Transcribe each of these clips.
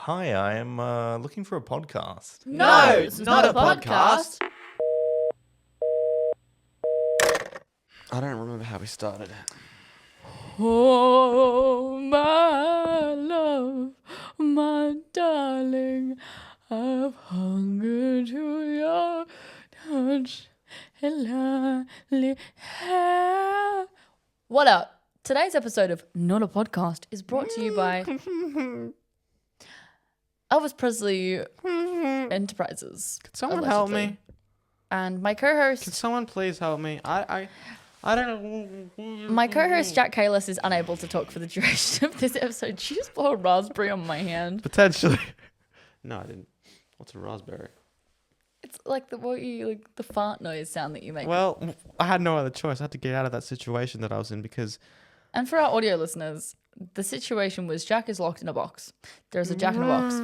Hi, I am looking for a podcast. No, it's not a podcast. I don't remember how we started. Oh, my love, my darling, I've hungered to your touch. What up? Today's episode of Not a Podcast is brought to you by Elvis Presley Enterprises. Can someone help allegedly. me? And my co-host... Can someone please help me? I don't know. My co-host Jack Kalis is unable to talk for the duration of this episode. Did you just blow a raspberry on my hand? Potentially. No, I didn't. What's a raspberry? It's like the fart noise sound that you make. Well, I had no other choice. I had to get out of that situation that I was in because... And for our audio listeners, the situation was Jack is locked in a box. There's a Jack in a box.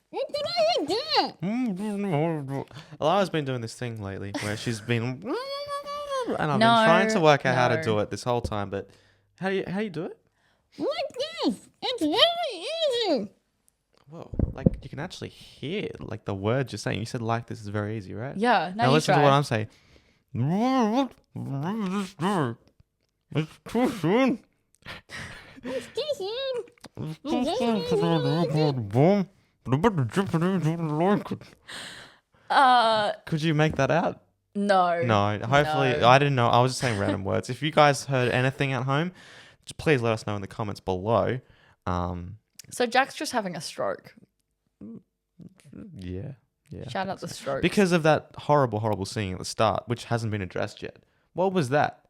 What did I do? Lara's been doing this thing lately where she's been... And I've been trying to work out how to do it this whole time, but how do you do it? Like this. It's very easy. Whoa, like you can actually hear like the words you're saying. You said like this is very easy, right? Yeah, Now you listen try. to what I'm saying. It's too soon. Could you make that out? No. No, hopefully. No. I didn't know. I was just saying random words. If you guys heard anything at home, just please let us know in the comments below. So Jack's just having a stroke. Yeah. Shout out the stroke. Because of that horrible singing at the start, which hasn't been addressed yet. What was that?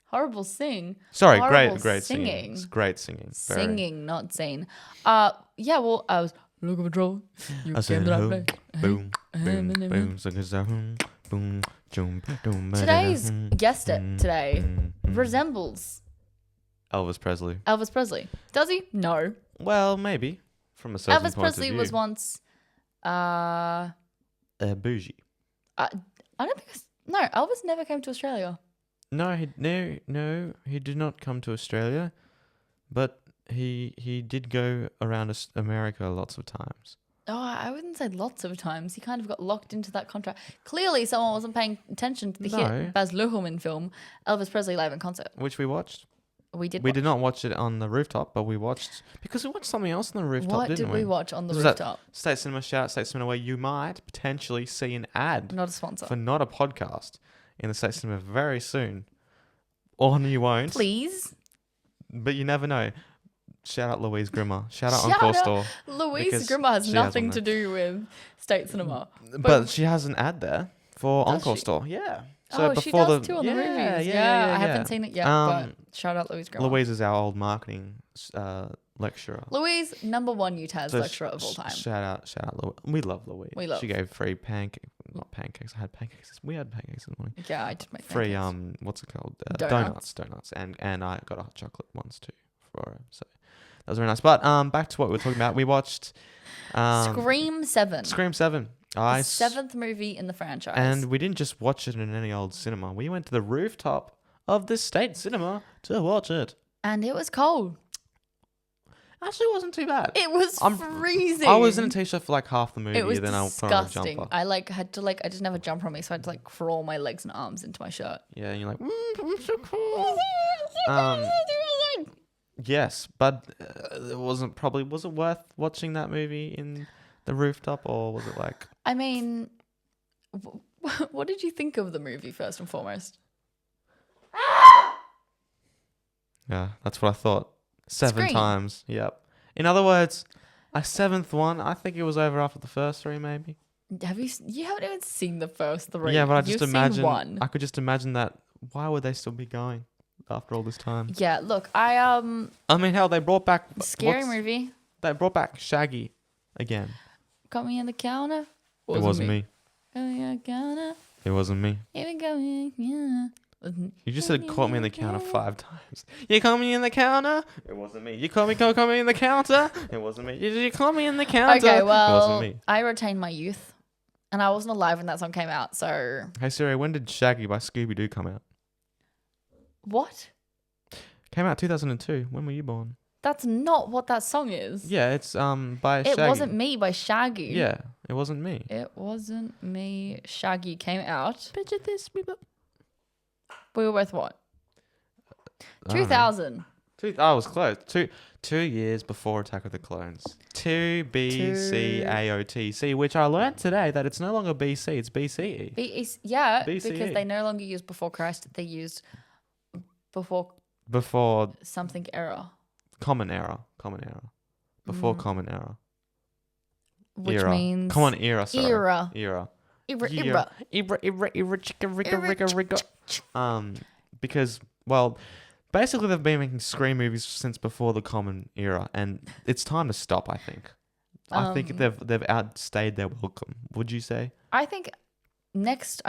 Horrible sing. Sorry, Horrible great singing. singing. It's great singing. Very. Singing, not seen. Yeah, well, I was looking for trouble. You I said, came to "Ho, that place." boom, boom, boom, boom, boom, boom. Today's guest today resembles Elvis Presley. Elvis Presley. Does he? No. Well, maybe from a certain Elvis point Presley of view. was once. Bougie. I don't think. No, Elvis never came to Australia. No, he did not come to Australia, but he did go around America lots of times. Oh, I wouldn't say lots of times. He kind of got locked into that contract. Clearly, someone wasn't paying attention to the hit Baz Luhrmann film, Elvis Presley Live in Concert. Which we watched. We did not watch it on the rooftop, but we watched... Because we watched something else on the rooftop, What didn't did we watch on the Was that rooftop? State Cinema, shout out State Cinema, where you might potentially see an ad Not a sponsor. for Not a Podcast in the State Cinema very soon. Or you won't. Please. But you never know. Shout out Louise Grimmer. Shout out Encore Store. Louise because Grimmer has she nothing one to there. do with State Cinema. But she has an ad there for Does Encore she? Store. Yeah. She does too on the movies. Yeah. I haven't seen it yet, but shout out Louise Grimmer. Louise is our old marketing lecturer. Louise, number one UTAS So lecturer of all time. Shout out Louise. We love Louise. We love. She gave free not pancakes. I had pancakes. We had pancakes in the morning. Yeah, I did make Free pancakes. what's it called? Donuts. Donuts, and I got a hot chocolate ones too for her. So that was very nice. But back to what we were talking about. We watched Scream 7. Scream 7. The seventh movie in the franchise. And we didn't just watch it in any old cinema. We went to the rooftop of the State Cinema to watch it. And it was cold. Actually, it wasn't too bad. It was freezing. I was in a t-shirt for like half the movie. It was then I put on a disgusting. jumper. I I didn't have a jumper on me, so I had to crawl my legs and arms into my shirt. Yeah, and you're like, I'm so cool. Yes, but was it worth watching that movie in the rooftop, or was it like... I mean, what did you think of the movie first and foremost? Yeah, that's what I thought. 7 Scream. times. Yep. In other words, a 7th one, I think it was over after the first 3, maybe. You haven't even seen the first 3. Yeah, but I You've just seen imagine... one. I could just imagine that. Why would they still be going after all this time? Yeah, look, I mean, hell, they brought back... scary movie. They brought back Shaggy again. Got me in the counter. It wasn't me. Got me in the counter. It wasn't me. Even got me in the You just said caught me in the counter 5 times. You caught me in the counter? It wasn't me. You caught me in the counter? It wasn't me. You caught me in the counter? Okay, It well, wasn't me. I retain my youth. And I wasn't alive when that song came out, so... Hey Siri, when did Shaggy by Scooby-Doo come out? What? Came out 2002. When were you born? That's not what that song is. Yeah, it's by It Shaggy. Wasn't Me by Shaggy. Yeah, It Wasn't Me. It Wasn't Me. Shaggy came out. Picture this. We were both what? I don't know. 2000. I was close. 2 years before Attack of the Clones. 2 BCAOTC, which I learned today that it's no longer BC, it's BCE. Yeah, BCE. because they no longer use before Christ. They used before something era. Common Era. Before Common Era. Which Era. means... Common Era, sorry. Era. Era. Era. Because, well, basically they've been making Scream movies since before the Common Era, and it's time to stop, I think. I think they've outstayed their welcome. Would you say? I think next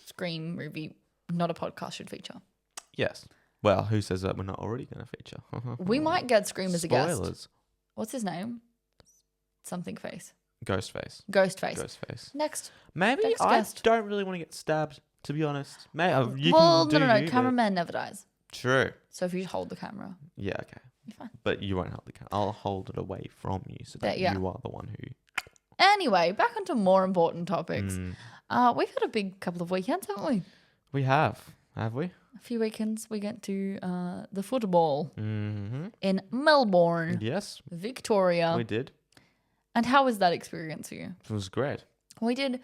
Scream movie, Not a Podcast, should feature. Yes. Well, who says that we're not already going to feature? We might get Scream as a guest. Spoilers. What's his name? Something face. Ghostface. Ghostface. Next. Maybe Next I guest. don't really want to get stabbed, to be honest. Maybe No. Cameraman never dies. True. So if you just hold the camera, Yeah, okay. you're fine. But you won't hold the camera. I'll hold it away from you so that Yeah. you are the one who... Anyway, back onto more important topics. Mm. We've had a big couple of weekends, haven't we? We have we? A few weekends. We get to the football Mm-hmm. in Melbourne, Yes, Victoria. we did. And how was that experience for you? It was great. We did.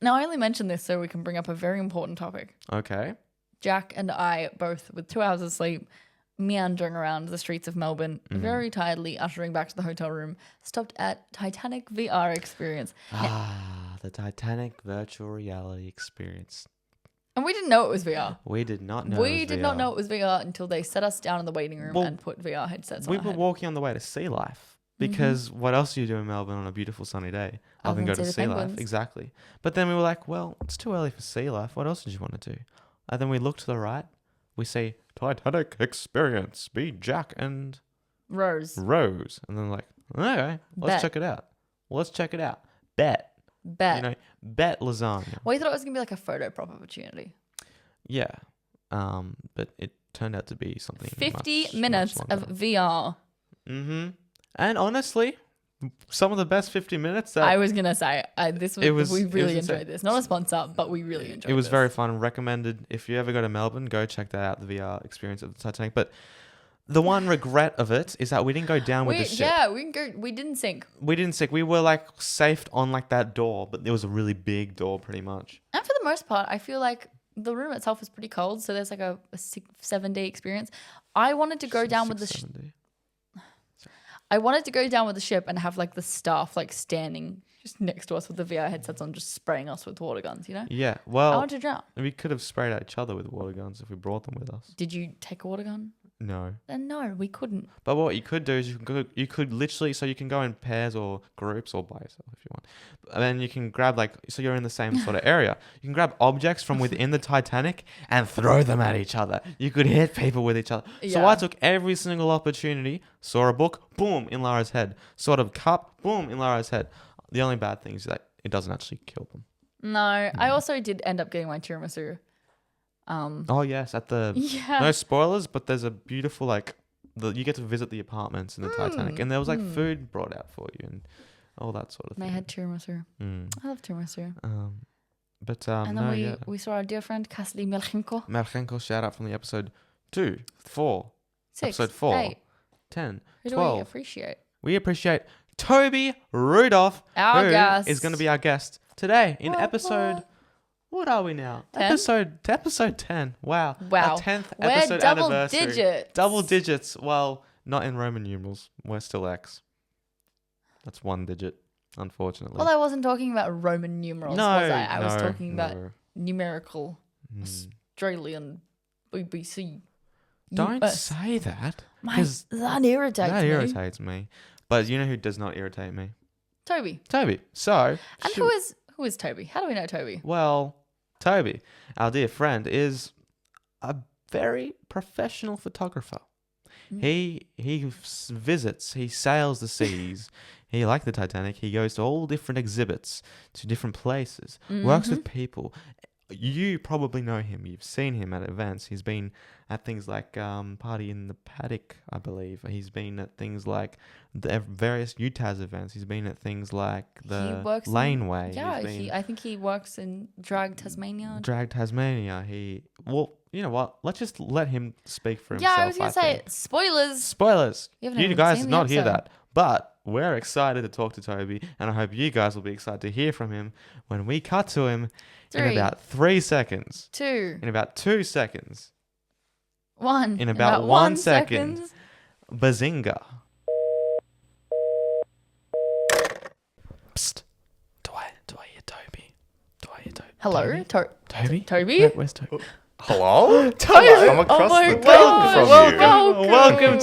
Now, I only mention this so we can bring up a very important topic. Okay. Jack and I, both with 2 hours of sleep, meandering around the streets of Melbourne, very tiredly ushering back to the hotel room, stopped at Titanic VR experience. The Titanic virtual reality experience. And we didn't know it was VR. We did not know We did not know it was VR until they set us down in the waiting room Well, and put VR headsets on We our were head. walking on the way to Sea Life because what else do you do in Melbourne on a beautiful sunny day other than go to see the Sea Life? penguins. Exactly. But then we were like, well, it's too early for Sea Life. What else did you want to do? And then we look to the right. We see Titanic experience. Be Jack and Rose. Rose. And then like, okay, let's Bet. check it out. Let's check it out. Bet. Bet. You know, bet lasagna. We thought it was going to be like a photo prop opportunity. Yeah. But it turned out to be something 50 much, minutes much of VR. Mm-hmm. And honestly, some of the best 50 minutes that I was going to say, we really insane. enjoyed this. Not a sponsor, but we really enjoyed it was this. very fun. Recommended. If you ever go to Melbourne, go check that out, the VR experience of the Titanic. But the one regret of it is that we didn't go down with the ship. Yeah, we didn't sink. We didn't sink. We were like safed on like that door, but it was a really big door pretty much. And for the most part, I feel like the room itself is pretty cold. So there's like a 7-day experience. I wanted to go down with the ship. I wanted to go down with the ship and have like the staff like standing just next to us with the VR headsets on, just spraying us with water guns, you know? Yeah, I well, want to drown. we could have sprayed at each other with water guns if we brought them with us. Did you take a water gun? No. Then no, we couldn't. But what you could do is you could literally, so you can go in pairs or groups or by yourself if you want. And then you can grab like, so you're in the same sort of area. You can grab objects from within the Titanic and throw them at each other. You could hit people with each other. So Yeah. I took every single opportunity, saw a book, boom, in Lara's head. Saw a cup, boom, in Lara's head. The only bad thing is that it doesn't actually kill them. No, I also did end up getting my tiramisu. Oh yes, at the Yeah. no spoilers, but there's a beautiful like you get to visit the apartments in the Titanic, and there was like food brought out for you and all that sort of And I thing. had tiramisu. I love tiramisu. But And then no, yeah. we saw our dear friend Cassidy Melchenko. Marchenko, shout out from the episode 2, 4, 6, episode 4, 8. 10, Who do 12. we appreciate? We appreciate Tobey Rudov, Our who guest. is going to be our guest today in What, episode. what? What are we now? 10? Episode 10. Wow. Wow. Our 10th We're episode double anniversary. digits. Double digits. Well, not in Roman numerals. We're still X. That's 1 digit, unfortunately. Well, I wasn't talking about Roman numerals, was I? I was talking about numerical Australian BBC. Don't US. say that. My, 'cause that irritates that me. irritates me. But you know who does not irritate me? Toby. Toby. So. And who is Toby? How do we know Toby? Well, Toby, our dear friend, is a very professional photographer. He visits, he sails the seas. He, like the Titanic, he goes to all different exhibits, to different places, works with people. you probably know him. You've seen him at events. He's been at things like Party in the Paddock, I believe. He's been at things like the various UTAS events. He's been at things like the Laneway. I think he works in Drag Tasmania. Drag Tasmania. Well, you know what? Let's just let him speak for himself. Yeah, I was going to say, spoilers. Spoilers. You haven't You even guys seen did the not hear episode. that. But we're excited to talk to Toby, and I hope you guys will be excited to hear from him when we cut to him in 3, about 3 seconds. 2, In about 2 seconds. 1. In about 1 second. Bazinga. Psst. Do I hear Toby? Do I hear Toby? Hello, Toby? Toby? Where's Toby? Hello? Toby! I'm across my the God, table from welcome. you. Welcome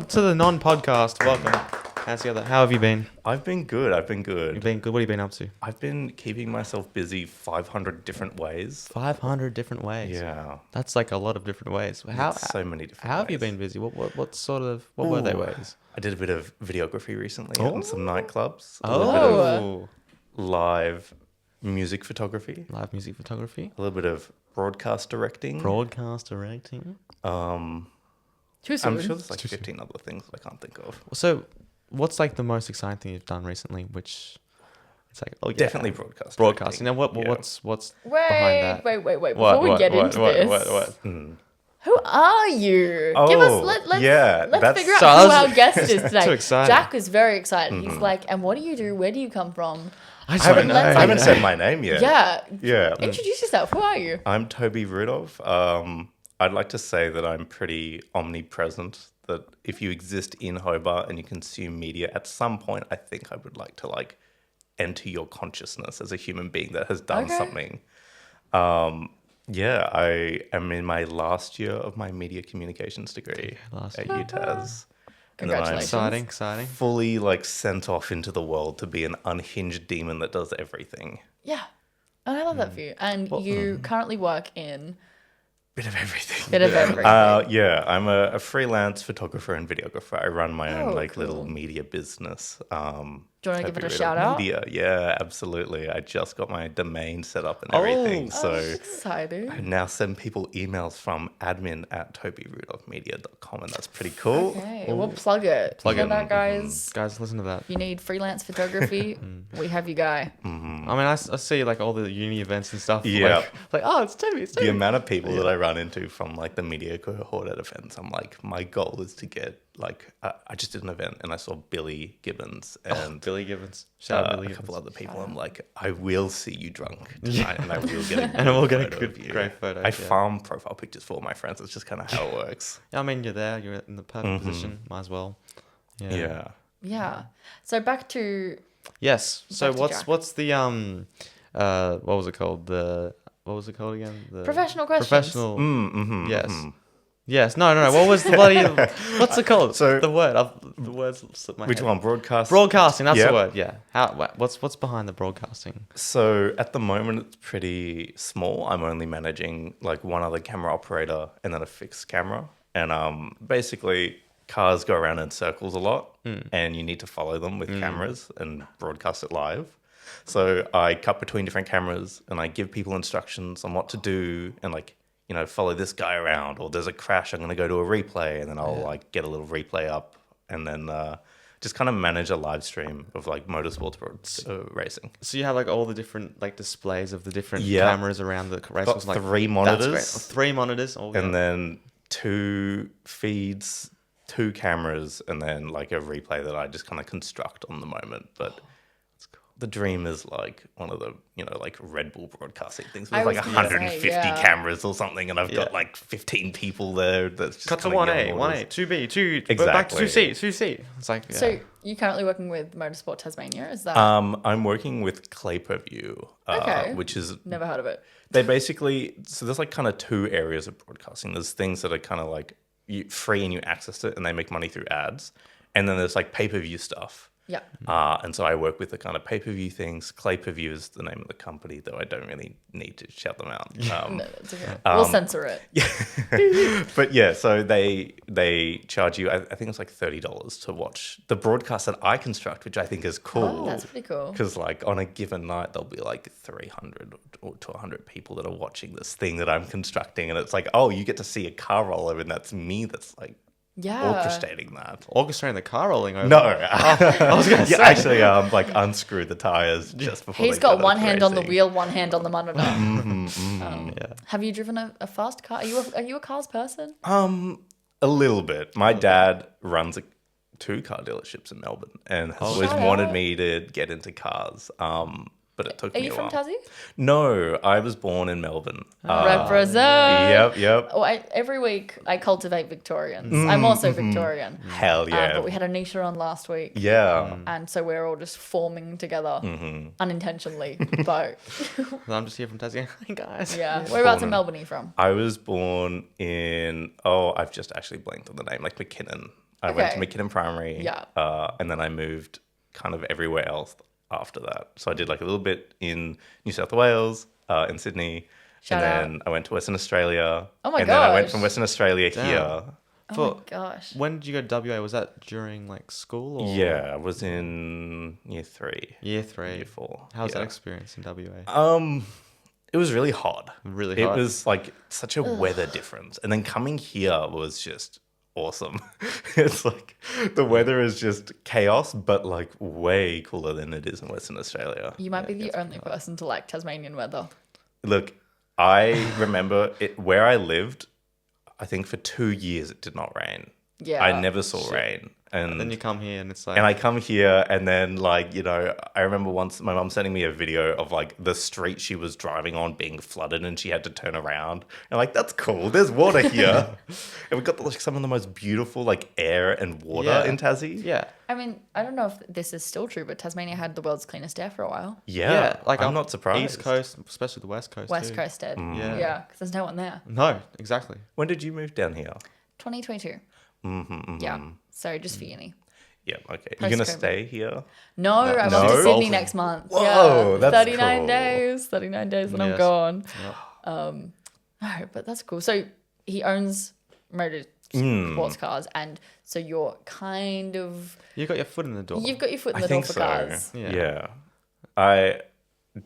to the non-podcast. Welcome. How's the other? How have you been? I've been good. You've been good. What have you been up to? I've been keeping myself busy 500 different ways. 500 different ways. Yeah. That's like a lot of different ways. So many different How have you ways. been busy? What were they ways? I did a bit of videography recently on some nightclubs. A Oh. little bit of live music photography. Live music photography. A little bit of broadcast directing. Broadcast directing. Too I'm soon. sure there's like 15 other things I can't think of. So, what's like the most exciting thing you've done recently? Which it's like, oh yeah, Definitely broadcast. broadcasting. Now, directing. what's Wait, behind that? wait. Before we get into this, Hmm. who are you? Oh, Give us, let's that's- figure out So who I was- our guest is today. Too excited. Jack is very excited. He's like, and what do you do? Where do you come from? I I haven't, don't I know. haven't said my name yet. Yeah. Yeah. Introduce yourself. Who are you? I'm Tobey Rudov. I'd like to say that I'm pretty omnipresent. That if you exist in Hobart and you consume media, at some point, I think I would like to enter your consciousness as a human being that has done Okay. something. Yeah, I am in my last year of my media communications degree last at year. UTAS. And then I'm Congratulations. Exciting. fully sent off into the world to be an unhinged demon that does everything. Yeah. And I love that for you. And you currently work in Bit of everything. bit of everything. Yeah, I'm a freelance photographer and videographer. I run my own little cool. media business. Do you want to give it a Tobey Rudov shout out? Media. Yeah, absolutely. I just got my domain set up and everything. Oh. So Exciting. I now send people emails from admin@tobeyrudovmedia.com, and that's pretty cool. Okay, we'll plug it. Plug Hear it. that, guys. Guys, listen to that. If you need freelance photography, we have you, guy. I mean, I see like all the uni events and stuff. Yeah. Like, oh, it's Toby. The amount of people that I run into from the media cohort at events, I'm like, my goal is to get I just did an event and I saw Billy Gibbons and Billy Gibbons. Shout out Billy a Gibbons. couple other people. I'm like, I will see you drunk tonight, and I will get a And we'll get a photo good- of you. great photo, I yeah. farm profile pictures for all my friends. It's just kind of how it works. I mean, you're there. You're in the perfect position. Might as well. Yeah. Yeah. So back to Yes. So Back to Jack. what's the what was it called? What was it called again? The professional questions. Professional. Mm-hmm, Yes. Yes. No. What was the bloody? What's it called? So- the word. The words slipped my Which head. one? Broadcast. Broadcasting. That's Yep. the word. Yeah. What's behind the broadcasting? So at the moment, it's pretty small. I'm only managing one other camera operator and then a fixed camera. And basically, cars go around in circles a lot, and you need to follow them with cameras and broadcast it live. So I cut between different cameras and I give people instructions on what to do and follow this guy around, or there's a crash, I'm going to go to a replay, and then I'll get a little replay up, and then just kind of manage a live stream of motorsports racing. So you have all the different displays of the different Yeah. cameras around the race. Got It's 3 That's monitors. great. 3 monitors. Oh, And yeah. then 2 feeds, 2 cameras, and then a replay that I just kind of construct on the moment. But the dream is one of the Red Bull broadcasting things I with was gonna 150 say, yeah. cameras or something, and I've got 15 people there. That's just Cut to kinda 1A, young 1A, orders. 2B, 2. Back to Exactly. 2C, 2C. It's yeah. So you're currently working with Motorsport Tasmania. Is that I'm working with Clay Per View, Okay. which is never heard of it? they basically there's kind of 2 areas of broadcasting. There's things that are kind of free and you access it and they make money through ads, and then there's pay-per-view stuff. Yeah. And so I work with the kind of pay-per-view things. Clay-per-view is the name of the company, though I don't really need to shout them out. No, it's okay. We'll censor it. Yeah. But yeah, so they charge you, I think it's like $30 to watch the broadcast that I construct, which I think is cool. Oh, that's pretty cool. Because like on a given night, there'll be like 300 or to 100 people that are watching this thing that I'm constructing. And it's like, oh, you get to see a car roll over, and that's me that's like Yeah. orchestrating that. Orchestrating the car rolling over. No. I was going to Yeah, say. actually, like unscrew the tires just before He's they got go one to hand on the racing. wheel, one hand on the monitor. Yeah. Have you driven a fast car? Are you a cars person? A little bit. My dad runs two car dealerships in Melbourne and has always Shout wanted out. me to get into cars. But it took Are me you a from while. Tassie? No, I was born in Melbourne. Represent. Yep. Oh, every week I cultivate Victorians. I'm also Victorian. Hell yeah. But we had Anisha on last week. Yeah. And so we're all just forming together unintentionally. But I'm just here from Tassie. Hi, guys. yeah. Whereabouts in in- Melbourne are you from? I was born in, I've just actually blanked on the name, like McKinnon. I went to Okay. McKinnon Primary. Yeah. And then I moved kind of everywhere else after that. So I did like a little bit in New South Wales, in Sydney. Shout and then I went to Western Australia. Oh my And then I went gosh. from Western Australia Damn. here. Oh my gosh. When did you go to WA? Was that during like school or Yeah, I was in year 3. year 3? Year 4. How was that yeah. experience in WA? It was really hot. Really It hot? was like such a weather difference. And then coming here was just awesome. It's like the weather is just chaos, but like way cooler than it is in Western Australia. You might be the only person to like Tasmanian weather. Look, I remember it where I lived, I think for 2 years it did not rain. Yeah. I never saw rain. And then you come here and it's like And I come here and then like, you know, I remember once my mum sending me a video of like the street she was driving on being flooded and she had to turn around. And like, that's cool. There's water here. And we've got like some of the most beautiful like air and water Yeah. in Tassie. yeah. I mean, I don't know if this is still true, but Tasmania had the world's cleanest air for a while. Yeah. like I'm up not surprised. East Coast, especially the West Coast. West too. Coast did. Yeah. Yeah, because there's no one there. No, exactly. When did you move down here? 2022. Mm-hmm. Yeah. So just for uni. Yeah, okay. You're going to Post-COVID. stay here? No, I'm No? off to Sydney Golfing. next month. Whoa, yeah. that's 39 cool. days. 39 days and I'm Yes. gone. Yep. No, but that's cool. So he owns motor sports cars, and so you're kind of You got your foot in the door. you've got your foot in I the door think for so. cars. Yeah. I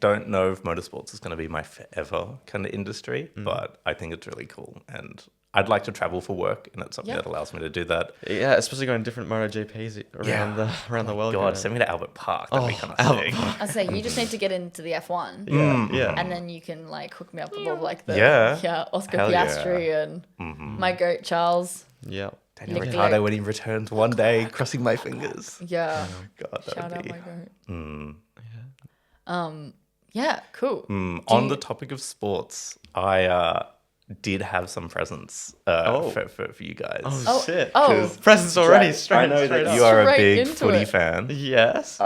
don't know if motorsports is going to be my forever kind of industry, but I think it's really cool. And I'd like to travel for work, and it's something Yeah. that allows me to do that. Yeah, especially going different MotoGPs around the world. God, you know. send me to Albert Park. That'd be Oh, kind of Albert sick. Park. I say you just need to get into the F1, Yeah. and then you can like hook me up with all like the Yeah. Oscar Hell yeah. Piastri and my goat Charles. Yeah. Daniel Leclerc. Ricciardo when he returns one day, crossing my fingers. Yeah, God, that shout would out be. my goat. Yeah, cool. On the topic of sports, I did have some presents for you guys. Oh, shit. Oh, Presents already. I Straight, know straight that up. you are a Straight big into footy it. fan. Yes.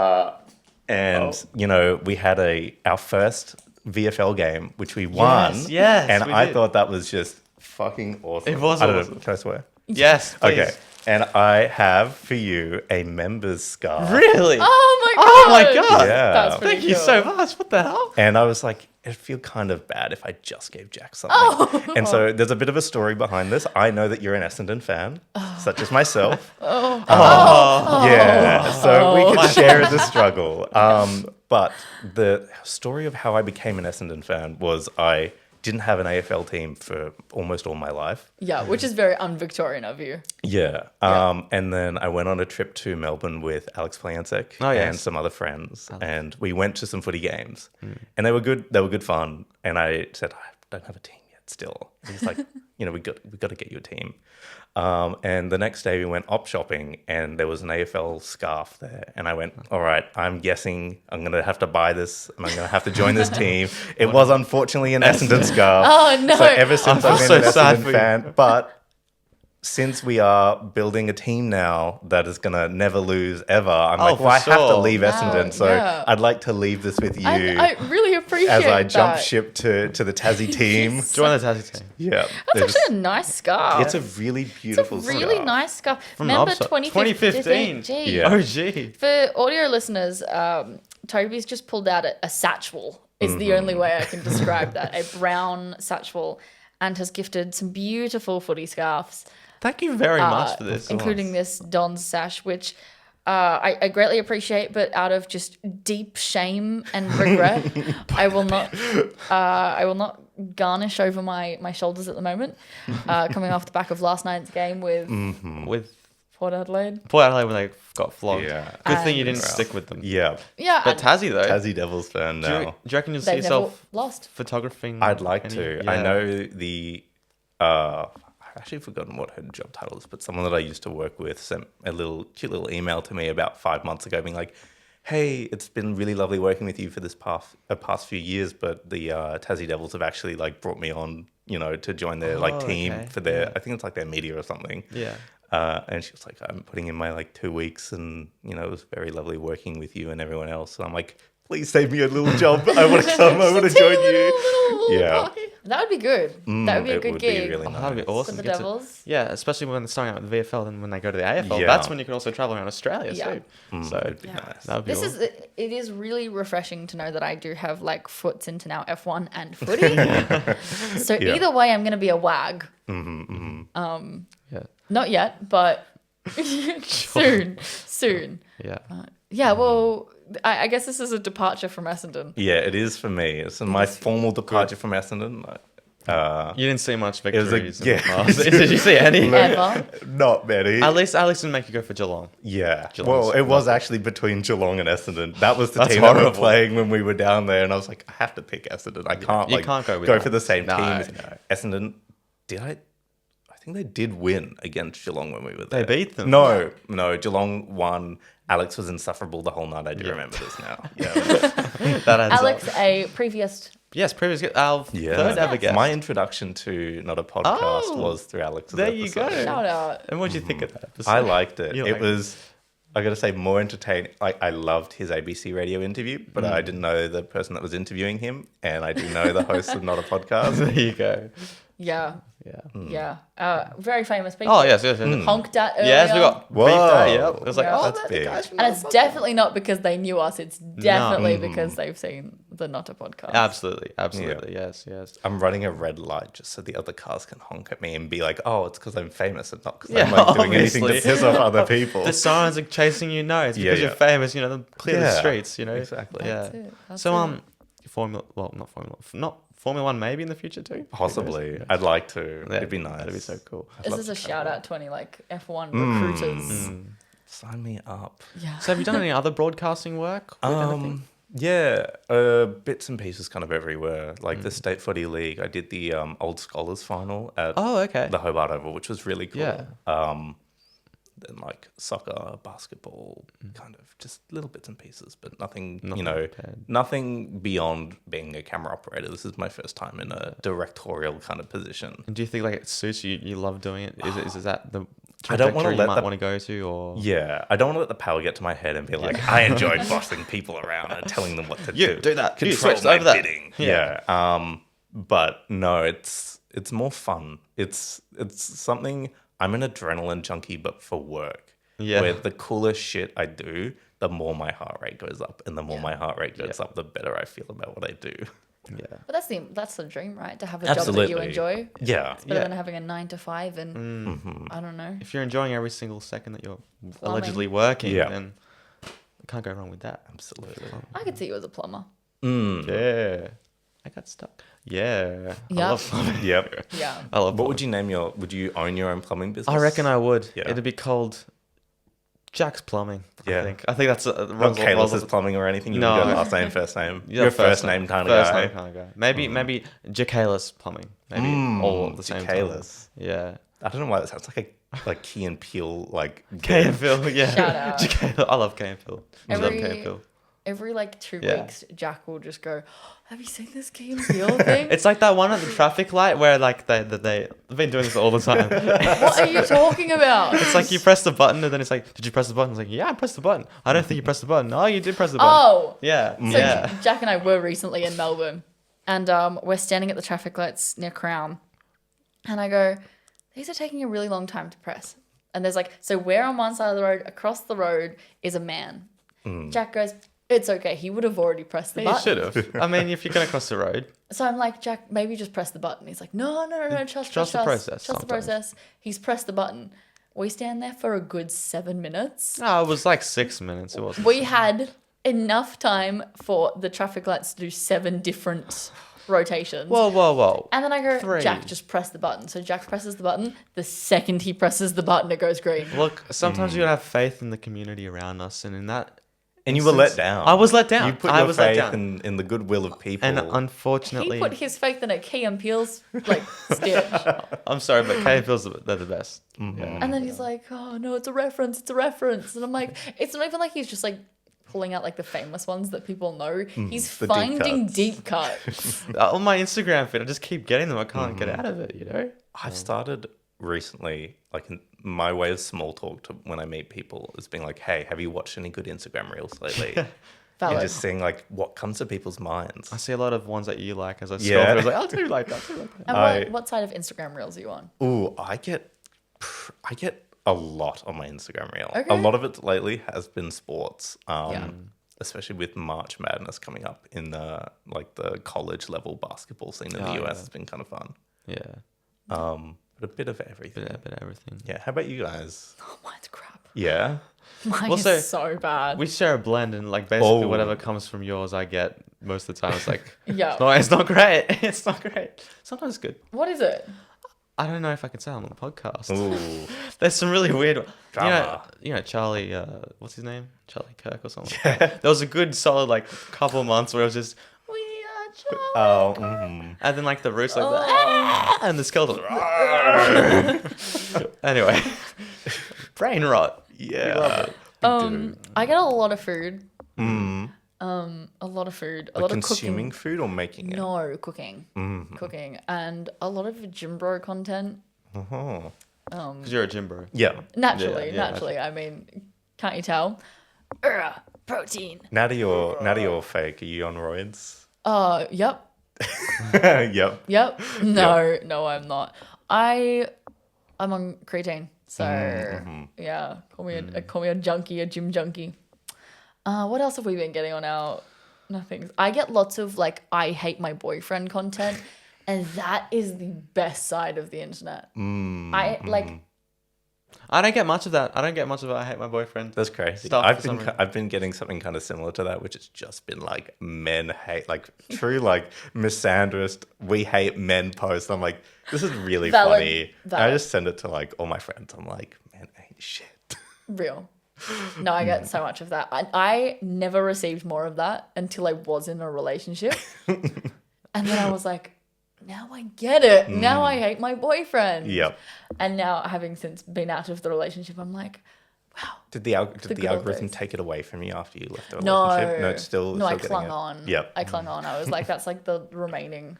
And you know, we had our first VFL game, which we won. yes, and we I did. thought that was just fucking awesome. It was I don't awesome. know, can I swear? yes. Please. Okay. And I have for you a member's scarf. Really? Oh my god! Oh my God. Yeah. That's pretty Thank you cool. so much. What the hell? And I was like, it'd feel kind of bad if I just gave Jack something. And so there's a bit of a story behind this. I know that you're an Essendon fan, such as myself. Yeah, so we could share the struggle. But the story of how I became an Essendon fan was I didn't have an AFL team for almost all my life. Yeah, which is very un-Victorian of you. Yeah. And then I went on a trip to Melbourne with Alex Plancek Oh, yes. and some other friends. And we went to some footy games. And they were good. They were good fun. And I said, I don't have a team yet still. And he's like, you know, we got to get you a team. And the next day we went op shopping and there was an AFL scarf there. And I went, all right, I'm guessing I'm going to have to buy this and I'm going to have to join this team. It was unfortunately an Essendon scarf. Oh, no. So ever since I I've feel been an so sad Essendon for you. fan, but since we are building a team now that is gonna never lose ever, I'm Oh, like, well, for I have to sure. leave Wow, Essendon, so yeah. I'd like to leave this with you I really appreciate as I jump that. ship to the Tassie team. Join the Tassie team. Yeah, That's actually a nice scarf. it's a really beautiful It's a really scarf. nice scarf. From Remember Upside. 2015? 2015. Gee. Yeah. Oh, gee. For audio listeners, Toby's just pulled out a satchel. Is the only way I can describe that. A brown satchel, and has gifted some beautiful footy scarves, Thank you very much for this. including this Don's sash, which I greatly appreciate, but out of just deep shame and regret, I will not garnish over my shoulders at the moment. Coming off the back of last night's game with With Port Adelaide. Port Adelaide when they got flogged. Yeah. Good thing you And- didn't stick with them. Yeah, Yeah, But and Tassie though. Tassie Devils fan Do you, now. do you reckon you'll see they've never yourself lost. photographing? I'd like any- to. Yeah. I know the. I've actually forgotten what her job title is, but someone that I used to work with sent a cute little email to me about 5 months ago, being like, "Hey, it's been really lovely working with you for this past few years, but the Tassie Devils have actually like brought me on, to join their team okay. for their. I think it's like their media or something." Yeah. And she was like, "I'm putting in my 2 weeks, and it was very lovely working with you and everyone else." And I'm like, "Please save me a little job. I want to come. I want to join you." Yeah. That would be good. That would be a It good would gig be really Oh, nice. that'd be for awesome. the Get to- Devils. yeah, especially when they're starting out with the VFL and when they go to the AFL. Yeah. That's when you can also travel around Australia Yeah. too. So it'd be Yeah. nice. that would be This awesome. it is really refreshing to know that I do have foots into now F1 and footy. So Yeah. either way, I'm going to be a wag. Yeah. Not yet, but soon. Yeah. Yeah, well, I guess this is a departure from Essendon. Yeah, it is for me. It's my formal departure from Essendon. You didn't see much was a- victories. yeah. In the past. Did you see any? Ever. Not many. At least Alex didn't make you go for Geelong. Yeah. Geelong's Well, it was actually between Geelong and Essendon. That was the That's team that we were horrible. playing when we were down there, and I was like, I have to pick Essendon. I can't. You can't go with go that. for the same No, team. no. Essendon. I think they did win against Geelong when we were there. They beat them? No, Geelong won. Alex was insufferable the whole night. I do remember this now. Yeah. That adds Alex, up. a previous. Yes, previous our Yeah. third ever guest. My introduction to Not a Podcast Oh, was through Alex's there you episode. go. Shout out. And what did you think of that episode? I liked it. You It liked was, I got to say, more entertaining. I loved his ABC radio interview, but I didn't know the person that was interviewing him, and I do know the host of Not a Podcast. There you go. Yeah. Yeah. Yeah. Very famous people. Oh yes, yes. Honked at earlier. Yes, we got Whoa. beat that. Yep. It was like, Yeah. oh, That's they're the big. guys from And Not it's a Podcast. definitely not because they knew us. It's definitely because they've seen the Not a Podcast. Absolutely, yes. I'm running a red light just so the other cars can honk at me and be like, "Oh, it's because I'm famous and not because Yeah, I'm like doing anything to obviously. piss off other people." The sirens are chasing you. No, it's Yeah, because yeah. you're famous. You know, they clear the Yeah, streets. You know, exactly. Yeah. That's it. That's So it. not Formula One maybe in the future too. Possibly, Yeah. I'd like to. Yeah, It'd be nice. That'd be so cool. This is a shout out to any F1 recruiters. Sign me up. Yeah. So have you done any other broadcasting work? With anything? Yeah, bits and pieces kind of everywhere. Like the State Footy League, I did the Old Scholars final at Oh, okay. the Hobart Oval, which was really cool. Yeah. Then soccer, basketball, kind of just little bits and pieces, but nothing bad. nothing beyond being a camera operator. This is my first time in a directorial kind of position. And do you think it suits you? You love doing it? Is that the I don't wanna trajectory you let might the- want to go to, or Yeah, I don't want to let the power get to my head and be like, I enjoy bossing people around and telling them what to You do. do that. You Control switch my over that. bidding. Yeah. Yeah. But no, it's more fun. It's something. I'm an adrenaline junkie, but for work. Yeah. Where the cooler shit I do, the more my heart rate goes up, and the more my heart rate goes Yeah. up, the better I feel about what I do. yeah. But that's the dream, right? To have a job that Absolutely. you enjoy. Yeah. It's better Yeah. than having a 9 to 5 and I don't know. If you're enjoying every single second that you're allegedly working, Yeah. then you can't go wrong with that. Absolutely. I could see you as a plumber. Yeah. I got stuck. Yeah. I Yeah. love plumbing. Yep. Yeah. I love What plumbing. would you name would you own your own plumbing business? I reckon I would. Yeah. It'd be called Jack's Plumbing. Yeah. I think that's Not Kalis' plumbing or anything. You No. would go last name, first name. Yeah, Your first name kind of first guy. name kind of guy. Maybe Jakalis Plumbing. Maybe all at the same time. Jakalis. Yeah. I don't know why that sounds like Key and Peele K and Phil, yeah. Shout out. Jakalis. I love K and Phil. I love Every- K and Phil. every like 2 Yeah. weeks, Jack will just go, "Have you seen this Key and Peele thing?" It's like that one at the traffic light where like they've been doing this all the time. What are you talking about? It's like you press the button and then it's like, did you press the button? It's like, yeah, I pressed the button. I don't think you pressed the button. Oh, you did press the button. Oh, Yeah. so Yeah. Jack and I were recently in Melbourne, and we're standing at the traffic lights near Crown, and I go, "These are taking a really long time to press." And there's like, so we're on one side of the road, across the road is a man. Jack goes, "It's okay. He would have already pressed the You button." should have. I mean, if you're going to cross the road. So I'm like, "Jack, maybe just press the button." He's like, "No, trust Trust the process Trust the sometimes. process." He's pressed the button. We stand there for a good 7 minutes. No, it was like 6 minutes. It wasn't. We had enough time for the traffic lights to do 7 different rotations. Whoa. And then I go, 3. "Jack, just press the button." So Jack presses the button. The second he presses the button, it goes green. Look, sometimes you gotta have faith in the community around us, and in that. And you were let down. I was let down. You put I your was let faith down. in the goodwill of people. And He unfortunately, put his faith in a Key and Peele's like stitch. I'm sorry, but Kay feels they're the best. Yeah. And then he's like, "Oh no, it's a reference. And I'm like, it's not even like he's just like pulling out like the famous ones that people know. He's the deep finding cuts. deep cuts. On my Instagram feed, I just keep getting them. I can't get out of it, you know? I've started recently, like my way of small talk to when I meet people is being like, "Hey, have you watched any good Instagram reels lately?" And Valid. just seeing like what comes to people's minds. I see a lot of ones that you like as I scroll Yeah. through. I was like, I'll do like that. And what side of Instagram reels are you on? Ooh, I get a lot on my Instagram reel. Okay. A lot of it lately has been sports. Yeah. Especially with March Madness coming up in the college level basketball scene in the US. yeah. It's been kind of fun. Yeah. But a bit of everything. Bit of everything. Yeah. How about you guys? Oh, mine's crap. Yeah. Mine Well, is so bad. We share a blend, and like basically Oh. whatever comes from yours, I get most of the time. It's like, Yeah. it's not great. It's not great. Sometimes it's good. What is it? I don't know if I can say it on the podcast. Ooh. There's some really weird. Drama. You know Charlie. What's his name? Charlie Kirk or something. There was a good solid like couple months where it was just We are Charlie. Oh. Mm-hmm. and then like the roots like Oh. and the skeleton. Anyway, brain rot. Yeah. love it. I get a lot of food. Mm. A lot of food. A Like lot of consuming cooking. food or making it? No, cooking. Mm. Cooking. And a lot of gym bro content. Oh. Because you're a gym bro. Yeah. Naturally. Yeah, I mean, can't you tell? Protein. Natty or fake? Are you on roids? Yep. Yep. Yep. No, I'm not. I'm on creatine. So yeah, call me a junkie, a gym junkie. What else have we been getting on our nothing? I get lots of like I hate my boyfriend content, and that is the best side of the internet. I like I don't get much of that. I hate my boyfriend. That's crazy. Stuff I've for some been reason. I've been getting something kind of similar to that, which has just been like men hate, like true like misandrist. We hate men posts. I'm like, this is really Valid. funny. And I Valid. just send it to like all my friends. I'm like, man, ain't shit. real. No, I get so much of that. I never received more of that until I was in a relationship. And then I was like, now I get it. Now I hate my boyfriend. Yep. And now, having since been out of the relationship, I'm like, wow. Did the good old algorithm days. take it away from you after you left the No. relationship? No, it's still No, I getting clung it. on. Yep. I clung on. I was like, that's like the remaining.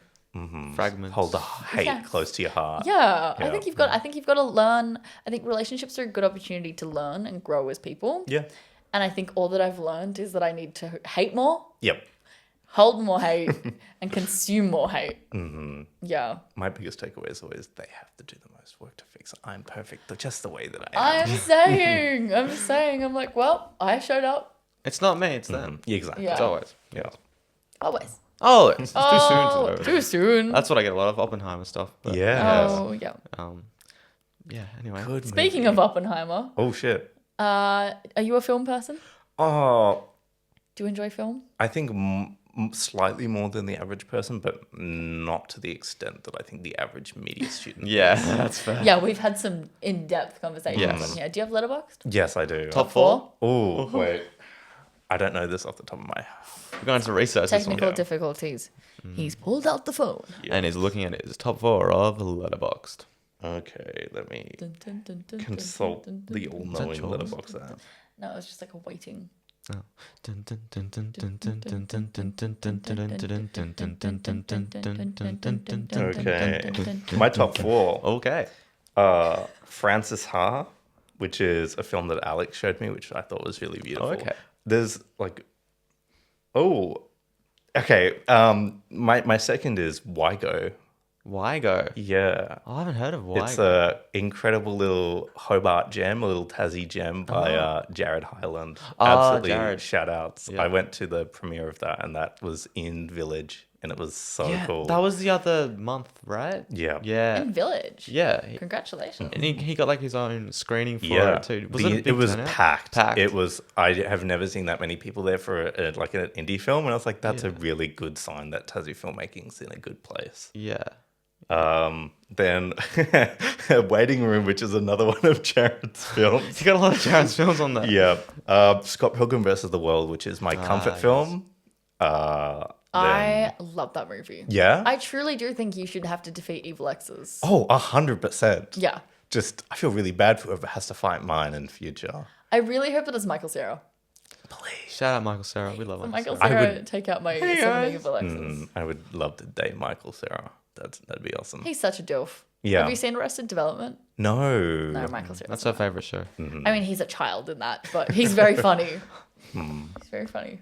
Fragments. Hold the hate Yeah. close to your heart. Yeah. I Yeah. think you've got to learn. I think relationships are a good opportunity to learn and grow as people. Yeah. And I think all that I've learned is that I need to hate more, Yep. hold more hate, and consume more hate. Yeah. My biggest takeaway is always they have to do the most work to fix it. I'm perfect, just the way that I am. I'm saying, I'm like, well, I showed up. It's not me. It's them. Yeah, exactly. Yeah. It's always. Yeah. Always. Oh, it's too soon Oh, to know. too soon. That's what I get a lot of Oppenheimer stuff. But, Yeah. Oh, yeah. Yeah. Anyway. Good Speaking movie. of Oppenheimer, Oh shit. are you a film person? Oh, Do you enjoy film? I think slightly more than the average person, but not to the extent that I think the average media student. Yeah, that's fair. Yeah, we've had some in-depth conversations Yes. on here. Do you have Letterboxd? Yes, I do. Top four. Oh, wait. I don't know this off the top of my head. We're going to research this one. Technical difficulties. He's pulled out the phone. And he's looking at his top four of Letterboxd. Okay, let me Dun, dun, dun, dun, consult dun, dun, the dun. all-knowing yours? letterbox app. No, it's just like a waiting Okay. My top 4. Okay. Francis Ha, which is a film that Alex showed me, which I thought was really beautiful. Oh, okay. There's like, oh, okay. My second is Wygo. Wygo. Yeah. Oh, I haven't heard of Wygo. It's a incredible little Hobart gem, a little Tassie gem by Jared Hyland. Absolutely Jared. shout outs. Yeah. I went to the premiere of that, and that was in Village, and it was so cool. That was the other month, right? Yeah. Yeah. In Village. Yeah. Congratulations. And he got like his own screening for Yeah, it too. Was it a big it was turnout? packed. Packed. It was. I have never seen that many people there for like an indie film, and I was like, that's a really good sign that Tassie filmmaking's in a good place. Yeah. Then Waiting Room, which is another one of Jared's films. He got a lot of Jared's films on there. Yeah. Scott Pilgrim versus the World, which is my comfort yes. film. I love that movie. Yeah. I truly do think you should have to defeat evil exes. Oh, 100%. Yeah. Just, I feel really bad for whoever has to fight mine in future. I really hope it is Michael Cera. Please. Shout out Michael Cera. We love So him. Michael I Cera, would- take out my Hey, 7 guys. evil exes. I would love to date Michael Cera. That'd be awesome. He's such a dilf. Yeah. Have you seen Arrested Development? No. No, Michael Cera. That's our favorite show. I mean, he's a child in that, but he's very funny. He's very funny.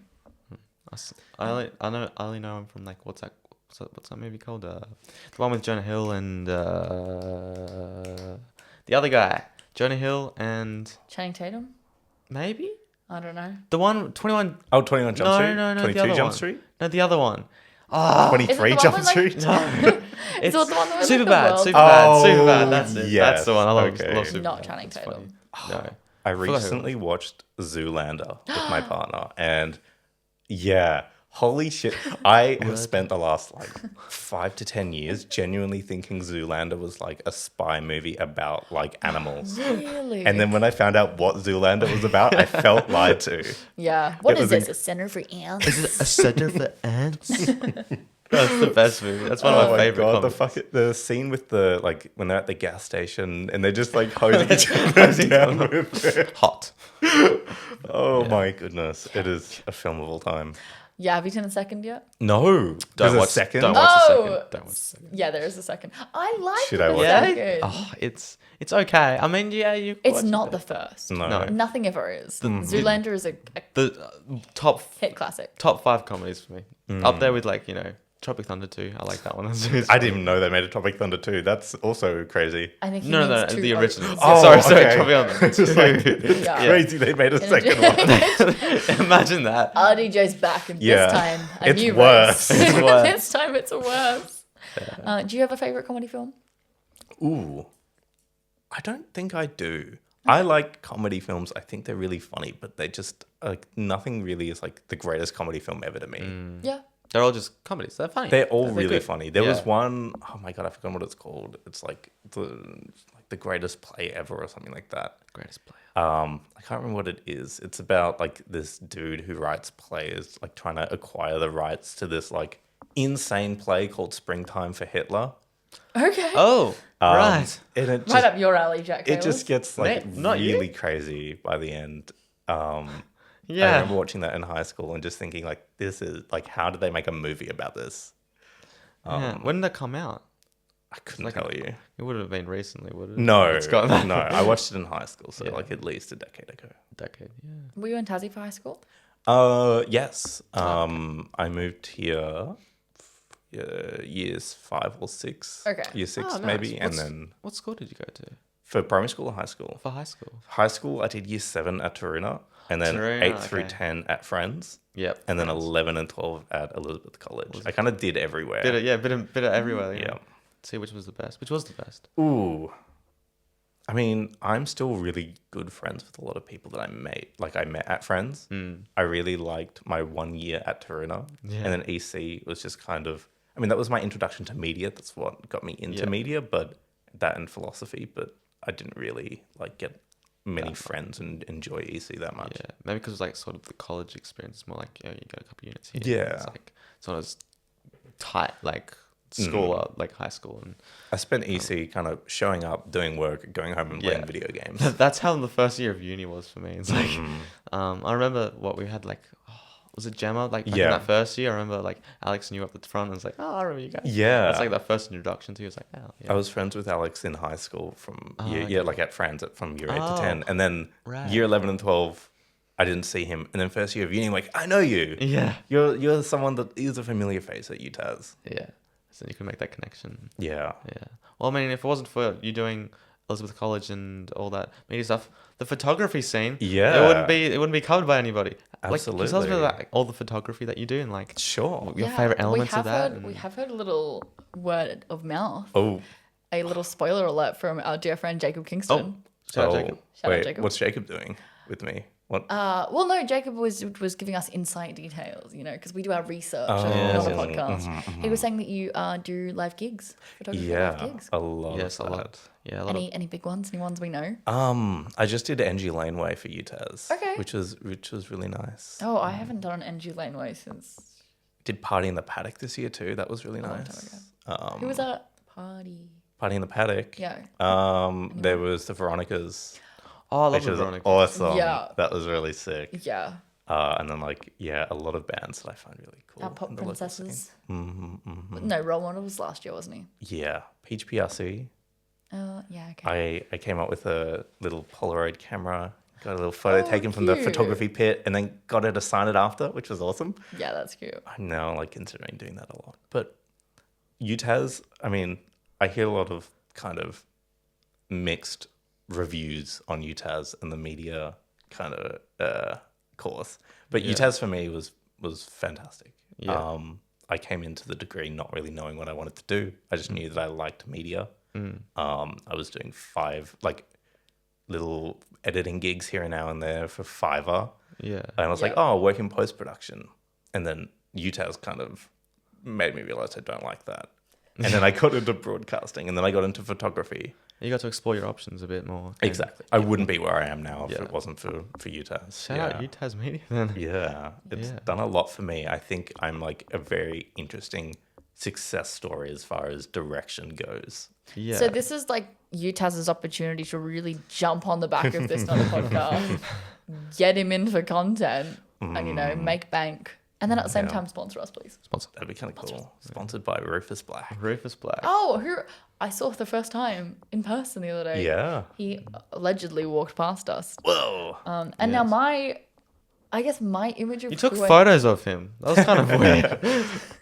I only know him from like what's that movie called? The one with Jonah Hill and the other guy, Jonah Hill and Channing Tatum? maybe I don't know. the one 21. Oh, 21 Jump Street? No, the 22 other Jump one. Street? No, the other one. 23 Is it the Jump one with, like- Street? It's the one with, like, super the bad, world- super bad, Oh, super bad. That's it. yes. That's the one. I love, Okay. love super Not bad. Channing It's Tatum. funny. No. I forgot who it recently watched Zoolander with my partner, and yeah, holy shit. I have spent the last like 5 to 10 years genuinely thinking Zoolander was like a spy movie about like animals. Really? And then when I found out what Zoolander was about, I felt lied to. Yeah. What It is was this? A center for ants? A center for ants. That's the best movie. That's one of my favorite. God, comics. the scene with the like when they're at the gas station and they're just like hosing each other down with it. Hot. Oh my goodness, it is a film of all time. Yeah. Have you seen the second yet? No, there's a watch second. Don't watch the Oh! second. Don't watch the second. Yeah, there is a second. I like Should the I watch Yeah. it? second. Oh, it's okay. I mean, yeah, you. It's watch not it. the first. No. Nothing ever is. Zoolander is a The top hit classic. 5 comedies for me. Up there with like Tropic Thunder 2. I like that one. I didn't even know they made a Tropic Thunder 2. That's also crazy. I think he No, means two the others. original. Oh, sorry, okay. Tropic Thunder. It's just like, it's Yeah. crazy they made a second one. Imagine that. RDJ's back, and Yeah. this time a It's new worse. race. It's worse. This time it's worse. Do you have a favorite comedy film? Ooh, I don't think I do. I like comedy films. I think they're really funny, but they just like nothing really is like the greatest comedy film ever to me. Yeah. They're all just comedies. They're funny. They're all They're really good. funny. There was Yeah. one, oh my God, I forgot what it's called. It's like the greatest play ever or something like that. Greatest player. I can't remember what it is. It's about like this dude who writes plays, like trying to acquire the rights to this like insane play called Springtime for Hitler. Okay. Oh, right. And it Right just, up your alley, Jack. it just gets like Mate, not you. really crazy by the end. I Yeah. remember watching that in high school and just thinking like, this is like, how did they make a movie about this? Yeah. When did that come out? I couldn't tell you. It would have been recently, would it? No, It's got that no. I watched it in high school, so Yeah. like at least a decade ago. decade. Yeah. Were you in Tassie for high school? Yes. I moved here years 5 or 6. Okay. Year 6 Oh, nice. maybe, and What's- then What school did you go to for primary school or high school. for high school? High school, I did year 7 at Taruna, and then Taruna, 8 through okay. 10 at Friends, Yep. and then 11 and 12 at Elizabeth College. I kind of did everywhere. Bit of everywhere. Yeah. See which was the best. Which was the best? Ooh. I mean, I'm still really good friends with a lot of people that I met at Friends. I really liked my 1 year at Taruna. Yeah. And then EC was just kind of, I mean, that was my introduction to media. That's what got me into Yeah. media, but that and philosophy. But I didn't really like get many friends and enjoy EC that much. Yeah. Maybe because like sort of the college experience is more like you got a couple units here. Yeah. It's like it's not as tight like school, like high school, and I spent EC kind of showing up, doing work, going home and playing video games. that's how the first year of uni was for me. It's like, I remember what we had like. Was it Gemma? Like back in that first year, I remember like Alex and you up at the front and was like, oh, I remember you guys. Yeah. That's like that first introduction to you. It's like, oh, yeah. I was friends with Alex in high school from like at Franz from year 8 to 10. And then year 11 and 12, I didn't see him. And then first year of uni, I'm like, I know you. Yeah. You're someone that is a familiar face at UTAS. Yeah. So you can make that connection. Yeah. Yeah. Well, I mean, if it wasn't for you doing Elizabeth College and all that media stuff, the photography scene, it wouldn't be covered by anybody. Absolutely. Like, can you tell us about like, all the photography that you do and like your favorite elements of that? We have heard a little word of mouth. Oh. A little spoiler alert from our dear friend Jacob Kingston. Shout out Jacob. Shout out Jacob. What's Jacob doing with me? What? Well, no, Jacob was giving us insight details, because we do our research on the podcast. He was saying that you do live gigs, photography live gigs. A lot of that. Yeah, any big ones? Any ones we know? I just did NG Laneway for UTAS. Okay. Which was really nice. Oh, I haven't done an NG Laneway since. Did Party in the Paddock this year too. That was really nice. Who was that? Party in the Paddock. Yeah. There was the Veronicas. Oh, I love the Veronicas. Awesome. Yeah. That was really sick. Yeah. And then a lot of bands that I find really cool. Our Pop Princesses. Mm-hmm. No, Role Model was last year, wasn't he? Yeah. Peach PRC. Yeah, okay. I came up with a little Polaroid camera, got a little photo taken from the photography pit, and then got her to sign it after, which was awesome. Yeah, that's cute. I'm now considering doing that a lot. But UTAS, I mean, I hear a lot of kind of mixed reviews on UTAS and the media kind of course. But UTAS for me was fantastic. Yeah. I came into the degree not really knowing what I wanted to do. I just knew that I liked media. I was doing 5 little editing gigs here and now and there for Fiverr. Yeah. And I was like, I'll work in post-production. And then UTAS kind of made me realize I don't like that. And then I got into broadcasting, and then I got into photography. You got to explore your options a bit more. Exactly. I wouldn't be where I am now if it wasn't for UTAS. Shout out UTAS Media then. Yeah. It's done a lot for me. I think I'm a very interesting success story as far as direction goes. Yeah. So this is UTAS's opportunity to really jump on the back of this podcast, get him in for content, and make bank. And then at the same time, sponsor us, please. That'd be kind of cool. Sponsored by Rufus Black. Rufus Black. Oh, who I saw for the first time in person the other day. Yeah. He allegedly walked past us. Whoa. And now my image of You took photos of him. That was kind of weird.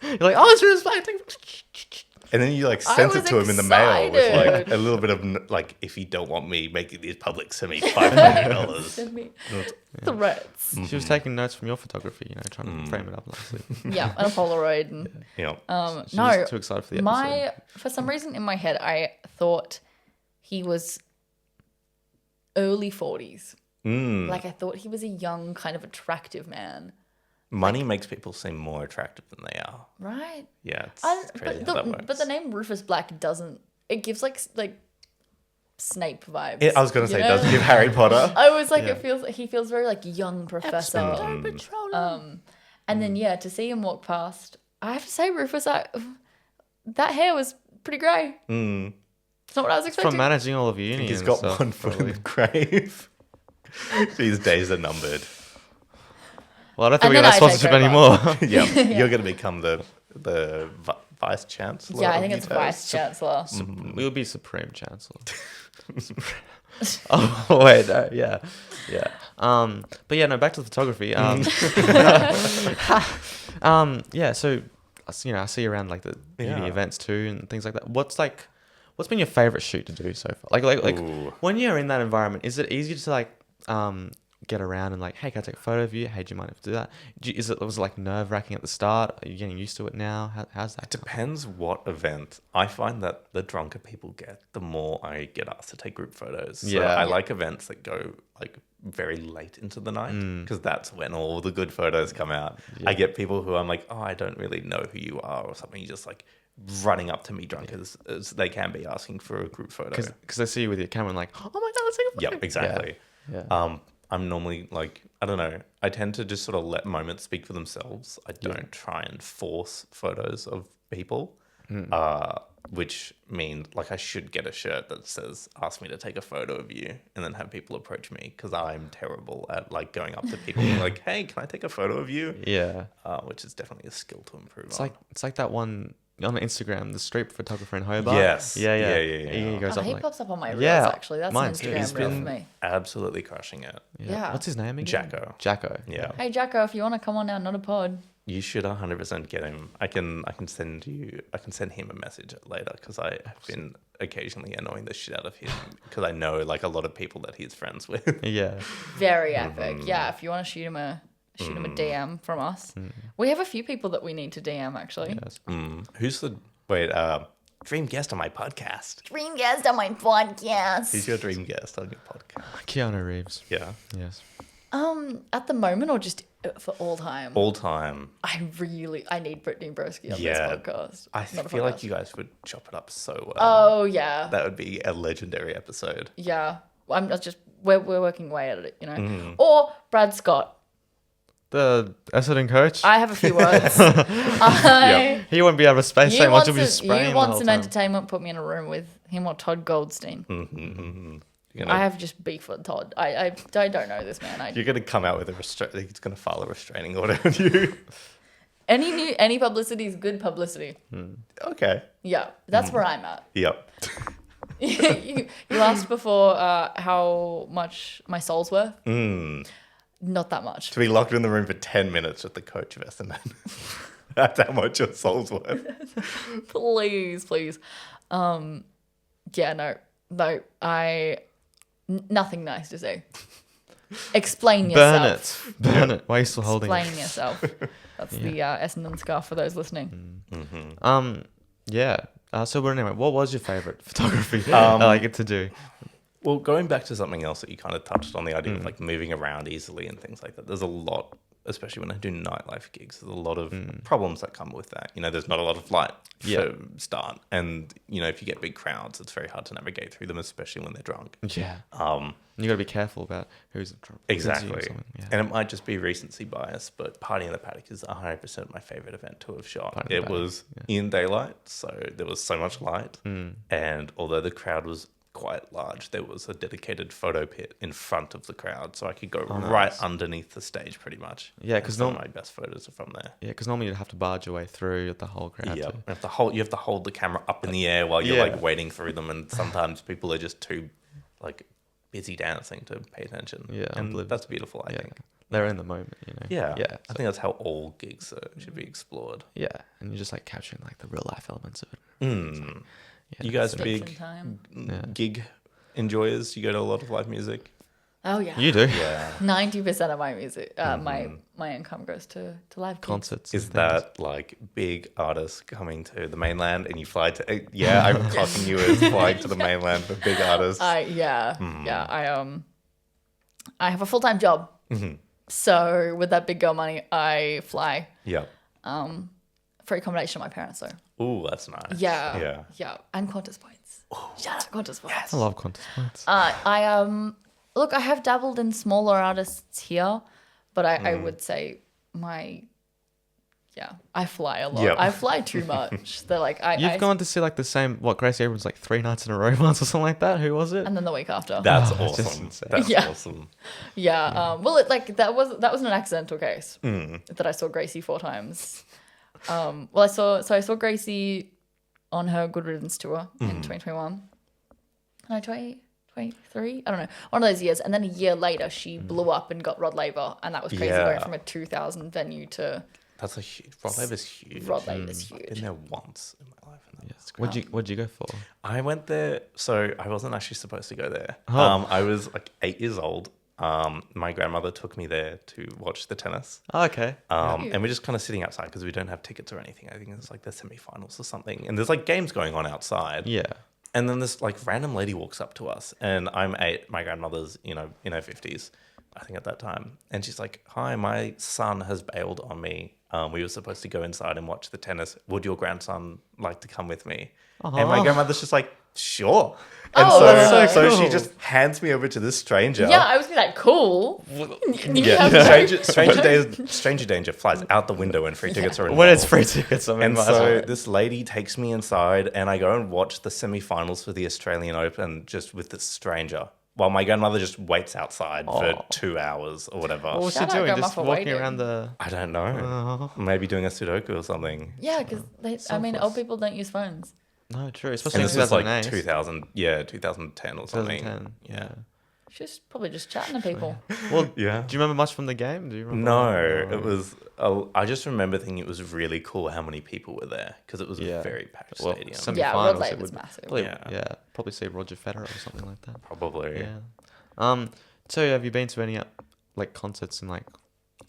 You're like, oh, it's Rufus Black. And then you sent it to him in the mail with a little bit of if you don't want me making these public, send me $500. Send me threats. She was taking notes from your photography, trying to frame it up nicely. Yeah, and a Polaroid. And, She was too excited for the episode. For some reason in my head, I thought he was early 40s. I thought he was a young, kind of attractive man. Money makes people seem more attractive than they are. Right? Yeah, it's crazy how that works. But the name Rufus Black doesn't... It gives Snape vibes. I was going to say, it does give Harry Potter. I was he feels very young professor. And then to see him walk past, I have to say, Rufus, that hair was pretty grey. It's not what I was expecting. From managing all of uni. He's got one foot in the grave. These days are numbered. Well, I don't think we're going to sponsorship anymore. You're going to become the vice chancellor. Yeah, I think it's vice chancellor. We'll be supreme chancellor. Oh wait, no, yeah. But no, back to the photography. So I see you around the uni events too and things like that. What's been your favorite shoot to do so far? Like when you're in that environment, is it easier to get around and hey, can I take a photo of you? Hey, do you mind if I do that? Was it nerve-wracking at the start? Are you getting used to it now? How's that? It depends what event. I find that the drunker people get, the more I get asked to take group photos. So I like events that go very late into the night because that's when all the good photos come out. I get people who I'm I don't really know who you are or something. You just running up to me drunk as they can be asking for a group photo. Because they see you with your camera and oh my God, let's take a photo. Yep, exactly. Yeah. I'm normally I don't know. I tend to just sort of let moments speak for themselves. I don't try and force photos of people. which means like I should get a shirt that says "Ask me to take a photo of you," and then have people approach me because I'm terrible at like going up to people and being like, "Hey, can I take a photo of you?" Yeah. Which is definitely a skill to improve. It's like that one on Instagram, the street photographer in Hobart. Yes. Yeah. Yeah. He goes up he like, pops up on my reels, Yeah, actually. That's mine an too. Instagram He's reel been for me. absolutely crushing it. Yeah. What's his name again? Jacko. Yeah. Hey, Jacko, if you want to come on our Not a Pod. You should 100% get him. I can send him a message later because I have been occasionally annoying the shit out of him because I know like a lot of people that he's friends with. Yeah. Very epic. Yeah, if you want to shoot him a DM from us. We have a few people that we need to DM, actually. Yes. Who's the dream guest on my podcast? Dream guest on my podcast. Who's your dream guest on your podcast? Keanu Reeves. Yeah. Yes. At the moment or just for all time? All time. I need Brittany Broski on Yeah. this podcast. I Not a feel like podcast. you guys would chop it up so well. Oh, yeah. That would be a legendary episode. Yeah. We're working away at it, you know. Or Brad Scott. The Essendon coach. I have a few words. He wouldn't be able to space so much. He'll be spraying You the want whole some time. entertainment, put me in a room with him or Todd Goldstein. You're gonna, I have just beef with Todd. I don't know this man. you're gonna come out with he's gonna file a restraining order on you. Any publicity is good publicity. Okay. Yeah, that's where I'm at. Yep. you asked before how much my soul's worth. Not that much. To be locked in the room for 10 minutes with the coach of Essendon. That's how much your soul's worth. Please. Yeah, no. Nothing nice to say. Explain yourself. Burn it. Why are you still holding Explain it? yourself. That's the Essendon scarf for those listening. Yeah. So anyway, what was your favorite photography I get to do? Well, going back to something else that you kind of touched on, the idea of like moving around easily and things like that. There's a lot, especially when I do nightlife gigs, there's a lot of problems that come with that. You know, there's not a lot of light for start. And, you know, if you get big crowds, it's very hard to navigate through them, especially when they're drunk. Yeah. You got to be careful about who's drunk. Exactly. Yeah. And it might just be recency bias, but Party in the Paddock is 100% my favorite event to have shot. Party in the It Paddock, was in daylight, so there was so much light. And although the crowd was quite large, there was a dedicated photo pit in front of the crowd, so I could go right underneath the stage pretty much. Yeah, because some of my best photos are from there. Yeah, because normally you'd have to barge your way through the whole crowd. Yeah, too. you have to hold the camera up in the air while you're like wading through them, and sometimes people are just too like busy dancing to pay attention. Yeah, and that's beautiful. I think. They're in the moment, you know. Yeah, Yeah. I think that's how all gigs should be explored. Yeah, and you're just like capturing like the real life elements of it. You guys Space big and time. gig enjoyers? You go to a lot of live music? Oh yeah. You do. Yeah. 90% of my music, my income goes to live gigs. Concerts. Is and things. that like big artists coming to the mainland and you fly to? Yeah, I'm clocking you as flying to the mainland for big artists. I have a full-time job, so with that big girl money, I fly. Yeah. For accommodation to my parents, though. Ooh, that's nice. Yeah, and Qantas points. Shout out Qantas points. I love contest points. Look, I have dabbled in smaller artists here, but I would say I fly a lot. Yep. I fly too much. They're like You've gone to see like the same, Gracie Abrams like 3 nights in a row once or something like that. Who was it? and then the week after. That's Oh, that's just awesome. insane. That's Yeah. awesome. Yeah. Well, that wasn't an accidental case that I saw Gracie 4 times. I saw Gracie on her Good Riddance tour in 2021. No, 2023? I don't know. One of those years. And then a year later, she blew up and got Rod Laver. And that was crazy Yeah. going from a 2,000 venue to That's a huge. Rod Laver's huge. Rod Laver's I've huge. been there once in my life. And that's What'd you go for? I went there, so I wasn't actually supposed to go there. Oh. I was like 8 years old. My grandmother took me there to watch the tennis. Oh, okay. And we're just kind of sitting outside because we don't have tickets or anything. I think it's like the semifinals or something. And there's like games going on outside. Yeah. And then this like random lady walks up to us, and I'm 8. My grandmother's, in her 50s, I think at that time. And she's like, "Hi, my son has bailed on me. We were supposed to go inside and watch the tennis. Would your grandson like to come with me?" And my grandmother's just like, sure. And Oh, that's so so she cool. just hands me over to this stranger. Yeah, I was be like, cool. Yeah, stranger danger flies out the window when free tickets are involved. When it's free tickets, I mean, And might as so well. this lady takes me inside, and I go and watch the semi-finals for the Australian Open just with this stranger, while my grandmother just waits outside for 2 hours or whatever. What was she Shout out doing? Grandma Just for walking waiting. around the. I don't know. Maybe doing a Sudoku or something. Yeah, because old people don't use phones. No, true. Especially And in this was like 2008. 2010 or something. 2010. Yeah. She's probably just chatting to people. Well, Yeah. do you remember much from the game? Do you remember? No, it was. I just remember thinking it was really cool how many people were there because it was a very packed Well, stadium. Yeah, Semi-finals, Rod Laver it was would massive. Probably, Yeah. probably see Roger Federer or something like that. Probably. Yeah. So have you been to any like concerts and like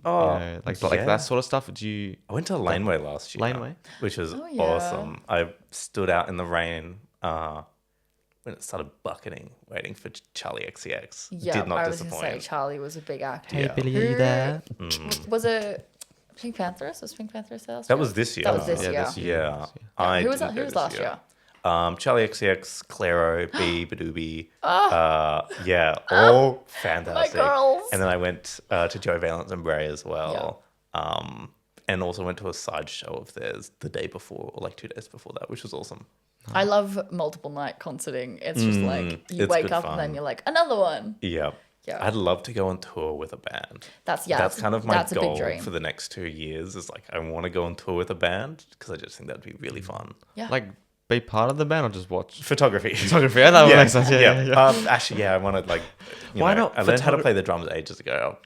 Oh, like yeah. that sort of stuff? Do you I went to Laneway last year. Laneway? Which was Oh, yeah. awesome. I stood out in the rain when it started bucketing, waiting for Charlie XCX. Yeah, Did not I was going to say disappoint. Charlie was a big act. Hey, Billy, Who- there? Was it Pink Panthers? Was Pink Panthers last That year? was this year. That was this year. Yeah. Yeah. Who was didn't that? go Who was this last year? Charlie XCX, Claro, B, Badooby. Yeah, all fantastic. girls. And then I went to Joe Valence and Bray as well. And also went to a side show of theirs the day before, or like 2 days before that, which was awesome. I love multiple night concerting. It's just like you it's wake good up fun. and then you're like, another one. Yeah. Yeah. I'd love to go on tour with a band. That's Kind of my that's a big goal dream. for the next 2 years is like, I want to go on tour with a band because I just think that'd be really fun. Yeah. Like be part of the band or just watch? Photography. Photography. That would make sense. Yeah. Actually, I want to like, Why not I learned how to play the drums ages ago.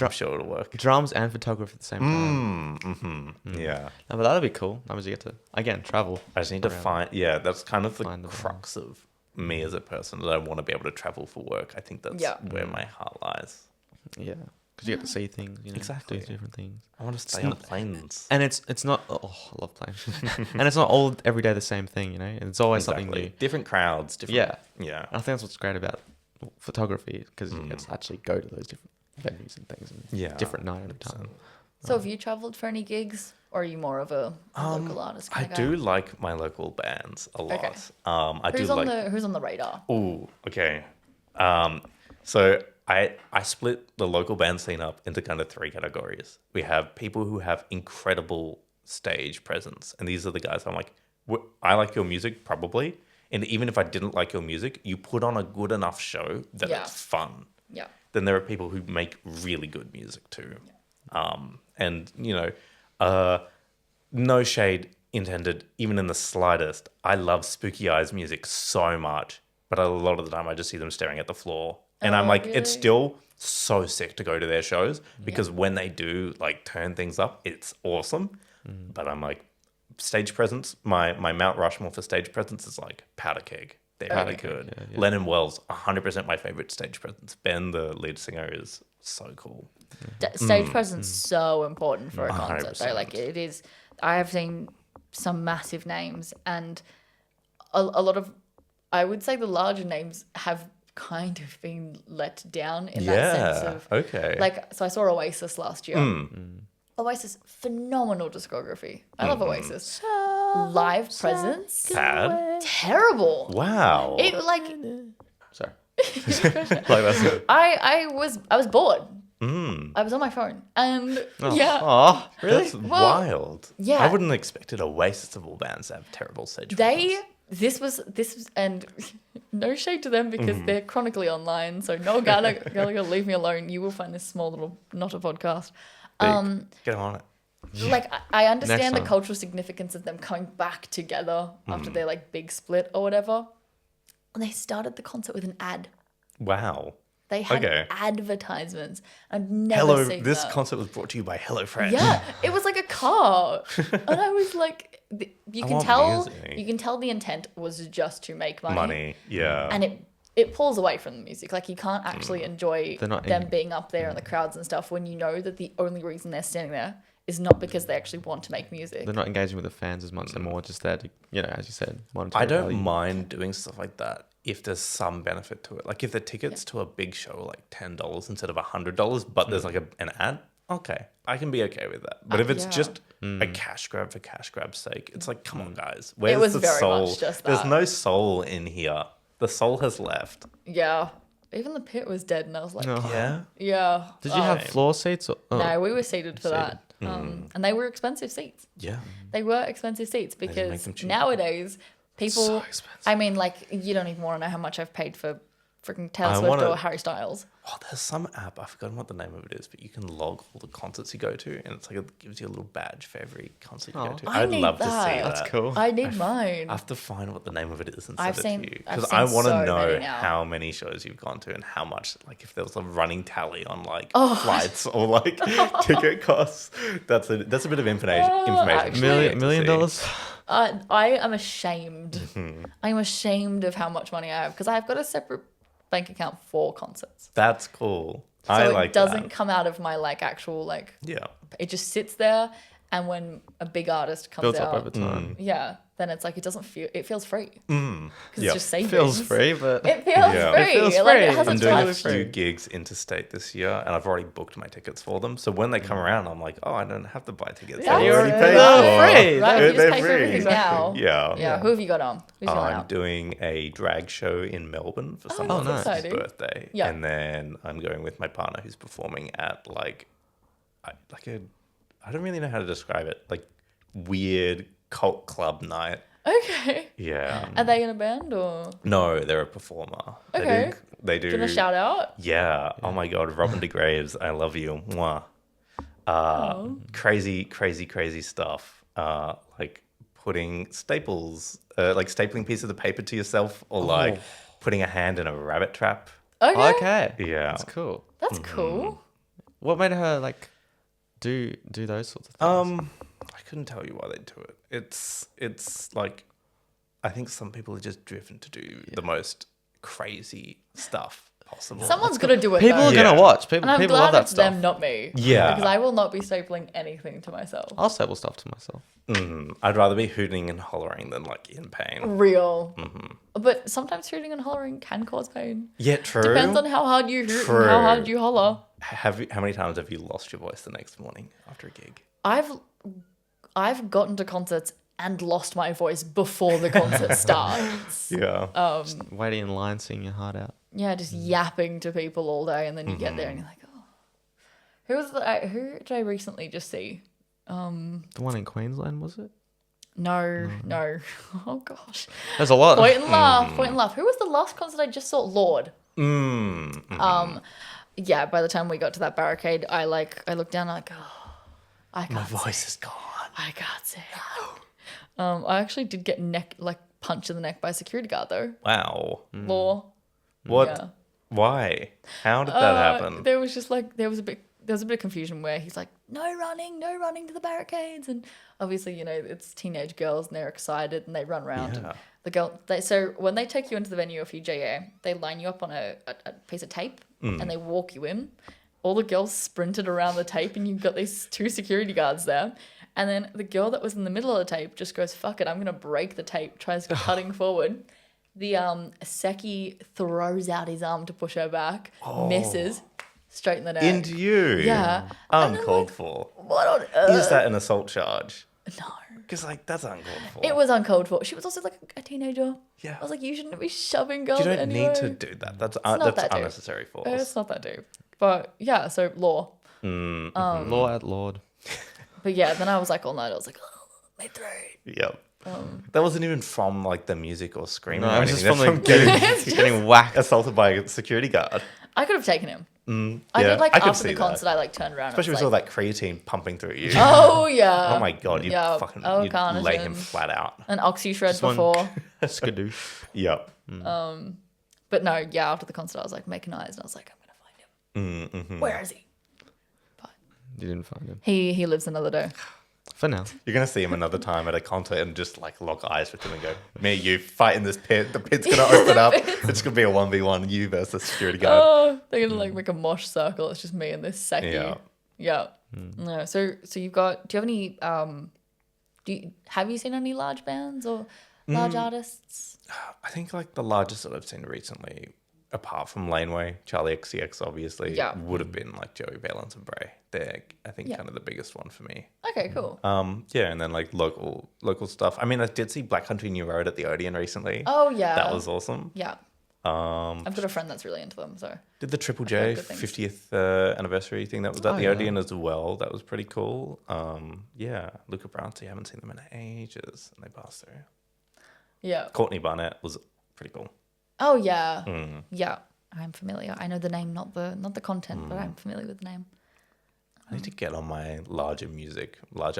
I'm sure it'll work. Drums and photography at the same time. Yeah. No, but that'd be cool. That was you get to again travel. I just need to find, that's kind of the Find the crux of me as a person, that I want to be able to travel for work. I think that's where my heart lies. Yeah, because you get to see things. You know, Exactly. do different things. I want to stay on planes. And it's not. Oh, I love planes. And it's not all every day the same thing. You know, and it's always something new. Different crowds, different. Yeah. Yeah. And I think that's what's great about photography because you get to actually go to those different venues and things and different night every time. So have you travelled for any gigs, or are you more of a local artist? I Kind of do like my local bands a lot. Okay. I Who's do on like. who's on the radar? Ooh, okay. So I split the local band scene up into kind of 3 categories. We have people who have incredible stage presence, and these are the guys I'm like, I like your music probably, and even if I didn't like your music, you put on a good enough show that Yeah. it's fun. Yeah. Then there are people who make really good music too. And no shade intended, even in the slightest. I love Spooky Eyes music so much, but a lot of the time I just see them staring at the floor. And I'm like, it's really? still so sick to go to their shows because when they do like turn things up, it's awesome. But I'm like, stage presence, my Mount Rushmore for stage presence is like Powder Keg. They're really good. yeah. Lennon Wells, 100% my favorite stage presence. Ben, the lead singer, is so cool. Stage presence so important for a 100%. concert. Though, like it is. I have seen some massive names, and a lot of, I would say, the larger names have kind of been let down in that sense of okay. like. So I saw Oasis last year. Oasis, phenomenal discography. I love Oasis. Live presence, Bad. terrible. Wow. It like Sorry. Like that's it. I was bored. I was on my phone, and yeah, Oh, really? That's wild. yeah. I wouldn't have expected Oasis of all bands to have terrible stage they presence. this was and no shade to them because they're chronically online. So no Gallagher, leave me alone. You will find this small little NotaPodkast. Get on it. Like I understand Next the time. cultural significance of them coming back together after their like big split or whatever. And they started the concert with an ad. Wow. They had Okay. advertisements. I've never seen This that. concert was brought to you by Hello Fresh. Yeah, it was like a car, and I was like, you can want tell, music. you can tell the intent was just to make money, Money. Yeah. and it pulls away from the music. Like you can't actually enjoy They're not them in- being up there in the crowds and stuff when you know that the only reason they're standing there is not because they actually want to make music. They're not engaging with the fans as much. They're more just there to, as you said, I monetary don't value. mind doing stuff like that if there's some benefit to it. Like if the tickets to a big show are like $10 instead of $100, but there's like an ad, okay, I can be okay with that. But if it's yeah. just a cash grab for cash grab's sake, it's like, come on, guys. Where's was the very soul? much just There's that. no soul in here. The soul has left. Yeah. Even the pit was dead, and I was like, No. Yeah. yeah. Did you have Same. floor seats? Or, No, we were seated for Seated. that. And they were expensive seats. Yeah. They were expensive seats didn't make because them cheap. nowadays people. So expensive. I mean, like, you don't even want to know how much I've paid for freaking Taylor I Swift wanna- or Harry Styles. Oh, there's some app. I've forgotten what the name of it is, but you can log all the concerts you go to, and it's like it gives you a little badge for every concert you go to. I I'd need love to see that. that. That's cool. I need mine. I have to find what the name of it is and I've send it seen- to you I've because seen I want so to know many now. how many shows you've gone to and how much. Like if there was a running tally on like Oh. flights or like ticket costs. That's a bit of information. actually- $1 million? I am ashamed. Mm-hmm. I am ashamed of how much money I have because I've got a separate bank account for concerts. That's cool. So I it like doesn't that. come out of my like actual like. Yeah. It just sits there, and when a big artist comes Built out, up over time. yeah, then it's like it doesn't feel. It feels free because Yep. it's just savings. Feels free, but It feels Yeah. free. It feels Like free. it I'm hasn't doing a touched. few gigs interstate this year, and I've already booked my tickets for them. So when they come around, I'm like, oh, I don't have to buy tickets. Yeah, I've you're already already paid they're for. free. Right, you just They're pay for free. everything now. Yeah. Yeah. Who have you got on? Who's going I'm out? doing a drag show in Melbourne for someone that's else's exciting. birthday, Yeah. and then I'm going with my partner who's performing at I don't really know how to describe it, like weird cult club night. Okay. Yeah. Are they in a band or? No, they're a performer. Okay. They do. Gonna shout out? Yeah. Oh my God, Robin DeGraves, I love you. Mwah. Crazy, crazy, crazy stuff. Like putting stapling pieces of paper to yourself, or like putting a hand in a rabbit trap. Okay. Okay. Yeah. That's cool. That's cool. What made her like do those sorts of things? I couldn't tell you why they do it. It's like, I think some people are just driven to do the most crazy stuff possible. Someone's gonna do it. People though. are gonna watch. And I'm People love glad that it's stuff. them, not me. Yeah. Because I will not be stapling anything to myself. I'll staple stuff to myself. I'd rather be hooting and hollering than like in pain. Real. But sometimes hooting and hollering can cause pain. Yeah, true. Depends on how hard you hoot True. and how hard you holler. How many times have you lost your voice the next morning after a gig? I've gotten to concerts and lost my voice before the concert starts. Yeah. Waiting in line, singing your heart out. Yeah, just yapping to people all day, and then you get there and you're like, oh, who did I recently just see? The one in Queensland, was it? No. Oh gosh. There's a lot. Point and laugh. Who was the last concert I just saw? Lord. Yeah. By the time we got to that barricade, I looked down, like, oh, I My can't. voice is gone. I can't say. I actually did get punched in the neck by a security guard though. Wow. Law. What? Yeah. Why? How did that happen? There was just like there was a bit of confusion where he's like, no running to the barricades, and obviously it's teenage girls and they're excited and they run around. Yeah. So when they take you into the venue of UJA, they line you up on a piece of tape and they walk you in. All the girls sprinted around the tape and you've got these two security guards there. And then the girl that was in the middle of the tape just goes, fuck it, I'm going to break the tape, tries cutting forward. The Seki throws out his arm to push her back, misses, straight in the neck. Into you. Yeah. Uncalled for. What on earth? Is that an assault charge? No. Because that's uncalled for. It was uncalled for. She was also like a teenager. Yeah. I was like, you shouldn't be shoving girls You don't anyway. need to do that. That's not that deep. unnecessary force. It's not that deep. But yeah, so law. Law at Lord. But yeah, then I was like all night, I was like, oh, my throat. Yep. That wasn't even from like the music or screaming. No, or it was just anything. from That's getting whacked. assaulted by a security guard. I could have taken him. I yeah, did like I could after see the that. concert, I like turned around. Especially and with was all that creatine pumping through you. Oh yeah. Oh my God, you'd Yeah. fucking Oh, you'd lay him carnation. flat out. An oxy shred Just one- before. Skadoosh. Yep. But no, yeah, after the concert I was like making eyes and I was like, I'm gonna find him. Where is he? But You didn't find him. he lives another day. For now. You're gonna see him another time at a concert and just like lock eyes with him and go, "Me, you fight in this pit. The pit's gonna open up. It's gonna be a 1v1, you versus security guard." Oh, they're gonna like make a mosh circle. It's just me and this Seki. Yeah. Yeah. No. So you've got. Do you have any? Have you seen any large bands or large artists? I think like the largest that I've seen recently apart from Laneway, Charlie XCX obviously Yeah. would have been like Joey Valence and Bray. They're, I think, Yeah. kind of the biggest one for me. Okay, cool. Yeah, and then like local stuff. I mean, I did see Black Country New Road at the Odeon recently. Oh yeah, That was awesome. yeah. I've got a friend that's really into them. So Did the Triple I've J heard good things. 50th anniversary thing that was at Oh, the yeah. Odeon as well. That was pretty cool. Yeah, Luca Brasi, haven't seen them in ages, and they passed through. yeah. Courtney Barnett was pretty cool. Oh yeah, Mm. yeah. I'm familiar. I know the name, not the content, but I'm familiar with the name. I need to get on my larger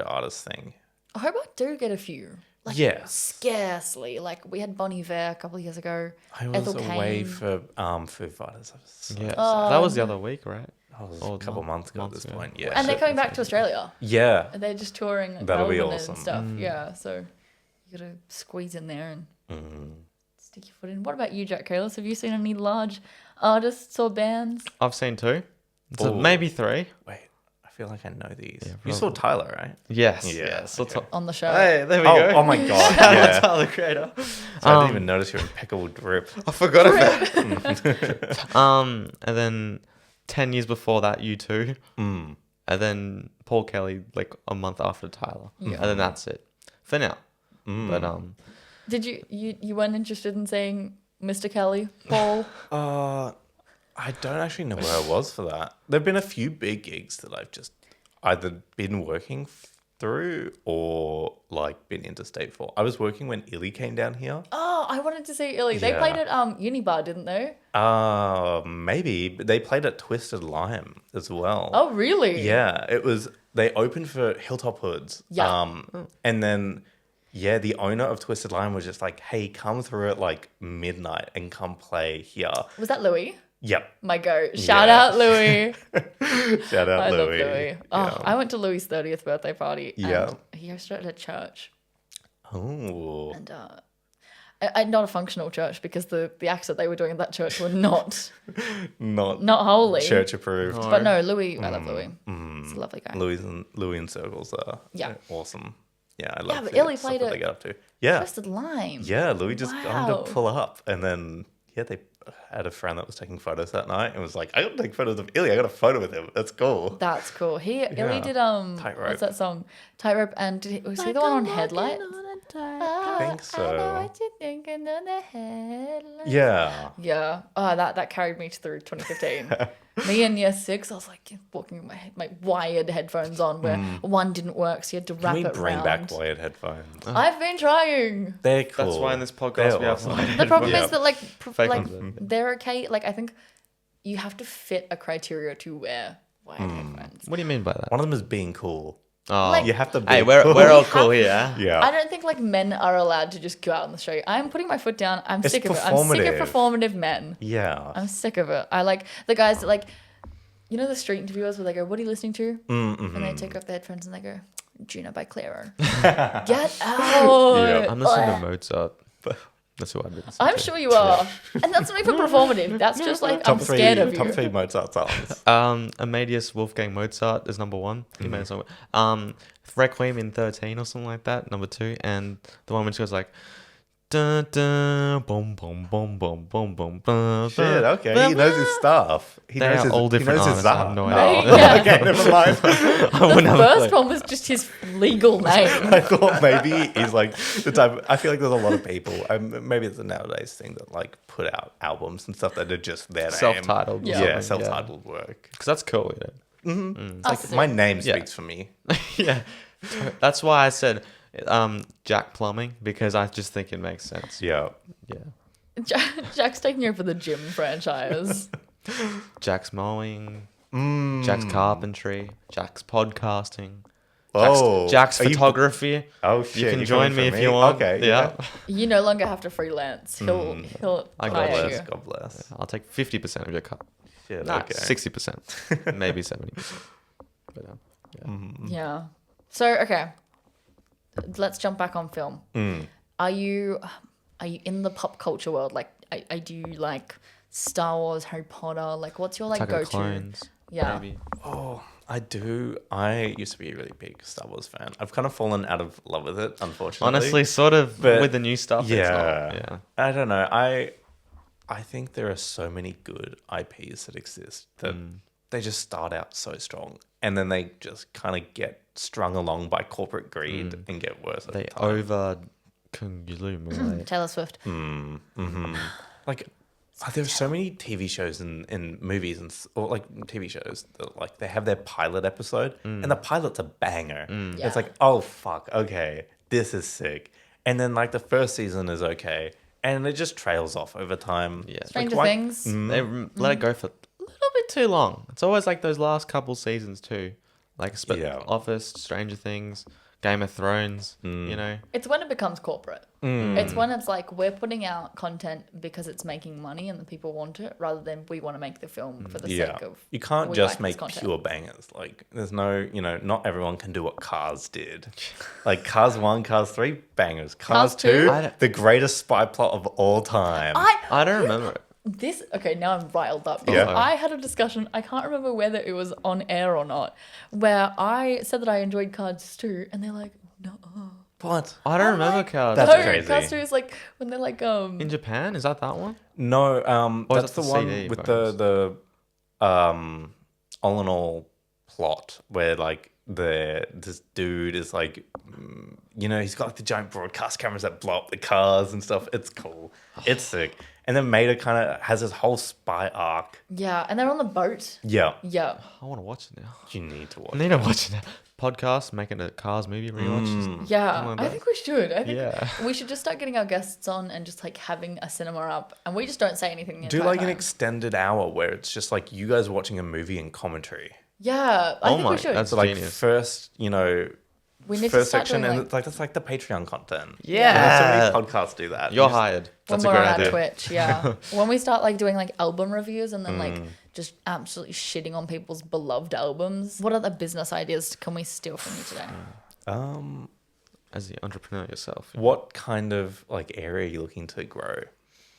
artist thing. I hope I do get a few. Like, Yes. Scarcely. Like, we had Bon Iver a couple of years ago. I was Ethel away Cain. for Foo Fighters. Yeah, Oh, that was the other week, right? That was Oh, a couple months ago at this ago. point. Yeah, And they're coming back to Australia. Yeah, And they're just touring That'll be Melbourne awesome. and stuff. Yeah, so you got to squeeze in there and stick your foot in. What about you, Jack Kalis? Have you seen any large artists or bands? I've seen 2. So Ooh. maybe 3. wait. I feel like I know these. Yeah, You saw Tyler, right? Yes. Yeah, Yes. Let's okay. On the show. Hey, there we Oh, go. oh my god! Shout out Yeah, Tyler Creator. so I didn't even notice your impeccable drip. I forgot about it. And then 10 years before that, U2. And then Paul Kelly, like a month after Tyler. Yeah. And then that's it for now. But Did you weren't interested in saying Mr. Kelly, Paul? I don't actually know where I was for that. There've been a few big gigs that I've just either been working through or like been interstate for. I was working when Illy came down here. Oh, I wanted to say Illy. They Yeah. played at Unibar, didn't they? Maybe, but they played at Twisted Lime as well. Oh, really? Yeah, it was. They opened for Hilltop Hoods. Yeah. And then, yeah, the owner of Twisted Lime was just like, "Hey, come through at like midnight and come play here." Was that Louis? Yep. My goat. Shout Yeah. out Louis. Shout out I love Louis. Louis. Oh, I went to Louis' 30th birthday party. And Yeah. he hosted it at a church. Oh. And not a functional church because the acts that they were doing at that church were not Not holy. church approved. But no, Louis, I love Louis. He's a lovely guy. Louis and Circles are Yeah. awesome. Yeah, I love but the Illy stuff played that it. they get up to. Yeah. Twisted Lime. Yeah, Louis just got him Wow. to pull up, and then they had a friend that was taking photos that night, and was like, "I got to take photos of Illy. I got a photo with him. That's cool." That's cool. Illy did Tightrope. what's that song? Tightrope, and was he the one on Headlights? I think so. I know what you're thinking on the headlights. Yeah, Yeah. Oh, that carried me through 2015. Me in year 6, I was like walking with my wired headphones on where one didn't work, so you had to can wrap we it bring round. back wired headphones? I've been trying. They're cool. that's why in this podcast They're we have awesome. The problem Yeah. is that Fake ones, yeah. they're okay. Like I think you have to fit a criteria to wear wired headphones. What do you mean by that? One of them is being cool. Oh, Like- You have to be. hey, we're cool. all cool here. Yeah. I don't think like men are allowed to just go out on the street. I'm putting my foot down. I'm It's sick of it. I'm sick of performative. performative men. Yeah. I'm sick of it. I like the guys that like, you know, the street interviewers where they go, "What are you listening to?" Mm-hmm. And they take off their headphones and they go, "Juno by Claro." Get out. Yeah. I'm listening to Mozart. That's who I've been listening I'm to. sure you are. And that's not even performative. That's just like, I'm scared of Top you. 3 Mozart songs. Amadeus Wolfgang Mozart is number 1. He made a song. Requiem in 13 or something like that, number 2. And the one which goes like, dun, dun, boom, boom, boom, boom, boom, boom, boom. Shit, okay. He knows his stuff. He They knows are his, all he different knows his artists. I have art. no idea. Oh, Yeah. okay, never mind. The first one was just his legal name. I thought maybe he's like the type. I feel like there's a lot of people. Maybe it's a nowadays thing that like put out albums and stuff that are just their name. Self-titled. Yeah. Yeah, self-titled work. Because that's cool, you know? It's like my name Yeah. speaks for me. Yeah. That's why I said Jack Plumbing, because I just think it makes sense. Yeah. Yeah. Jack's taking over the gym franchise. Jack's mowing, Jack's carpentry, Jack's podcasting, Oh, Jack's are you- photography. Oh shit! You can you're join coming me for if you want. Okay. Yeah. You no longer have to freelance. He'll I God got hire bless. you. God bless. I'll take 50% of your cut. Shit. Nah, Okay. 60%. Maybe 70%. But yeah. Yeah. So okay, let's jump back on film. Are you in the pop culture world? Like, I do you like Star Wars, Harry Potter? Like, what's your like Attack of the go-to? Clones. Yeah. Maybe. Oh, I do. I used to be a really big Star Wars fan. I've kind of fallen out of love with it, unfortunately. Honestly, sort of But- with the new stuff. It's Yeah. not, yeah. I don't know. I I think there are so many good IPs that exist that they just start out so strong, and then they just kind of get strung along by corporate greed and get worse. They over conglomerate. Taylor Swift. Like, there's so many TV shows and movies or like TV shows that like they have their pilot episode and the pilot's a banger. Yeah. It's like, oh fuck, okay, this is sick. And then like the first season is okay, and it just trails off over time. Yeah. Stranger why- Things. They let it go for a little bit too long. It's always like those last couple seasons too, like Yeah. Office, Stranger Things, Game of Thrones. You know, It's when it becomes corporate. It's when it's like we're putting out content because it's making money and the people want it, rather than we want to make the film for the sake of. You can't we just like this make content. pure bangers. Like, there's no, not everyone can do what Cars did. Like, Cars 1, Cars 3, bangers. Cars 2, I don't- the greatest spy plot of all time. I don't remember it. This okay, now I'm riled up. Yeah. I had a discussion, I can't remember whether it was on air or not, where I said that I enjoyed Cars 2 and they're like, no. What? I don't remember Cars. That's No, crazy. Cars 2 is like when they're like In Japan, is that one? No, Or is that's that the the one CD with bonus? the all in all plot where like this dude is like, he's got like the giant broadcast cameras that blow up the cars and stuff. It's cool. It's sick. And then Mater kind of has this whole spy arc. yeah, and they're on the boat. Yeah, Yeah. I want to watch it now. you need to watch. I need to watch it now. Podcast, making a Cars movie rewatch. Yeah, my I bad. think we should. I think Yeah. we should just start getting our guests on and just like having a cinema up, and we just don't say anything. The Do entire like an time. extended hour where it's just like you guys watching a movie and commentary. Yeah, I think we should. that's So like genius. first, We need to first start section, doing, and like, it's like that's like the Patreon content. Yeah. So many podcasts do that. You're You just- hired. when That's a we're great on idea. our Twitch, yeah. When we start like doing like album reviews and then like just absolutely shitting on people's beloved albums. What other business ideas can we steal from you today? As the entrepreneur yourself. What kind of like area are you looking to grow?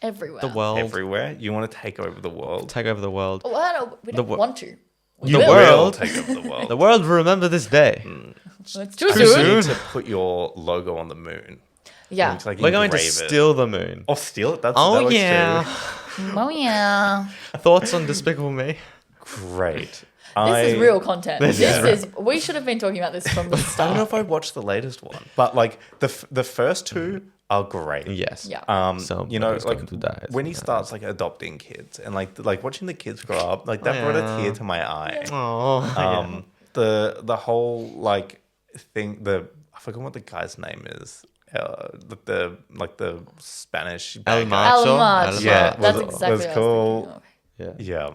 Everywhere. The world. Everywhere? You want to take over the world? Take over the world. Well, I don't, we don't wo- want to. We The will. world. Take over the world. The world will remember this day. It's too Too soon. You need soon. to put your logo on the moon. Yeah. You need to, like, We're going to engrave it. steal the moon. Or steal it? That Oh works yeah. too. Oh yeah. Thoughts on Despicable Me? Great. This is real content. This This is is. We should have been talking about this from the I don't start. know if I watched the latest one, but like the first two are great. Yes. Yeah. Somebody's like going to die. when he starts like adopting kids and like watching the kids grow up, like that brought a tear to my eye. Oh. The whole like thing, I forgot what the guy's name is. The Spanish bad guy. Macho. Macho. Yeah, That's was exactly what I was cool. thinking of. Yeah. Yeah,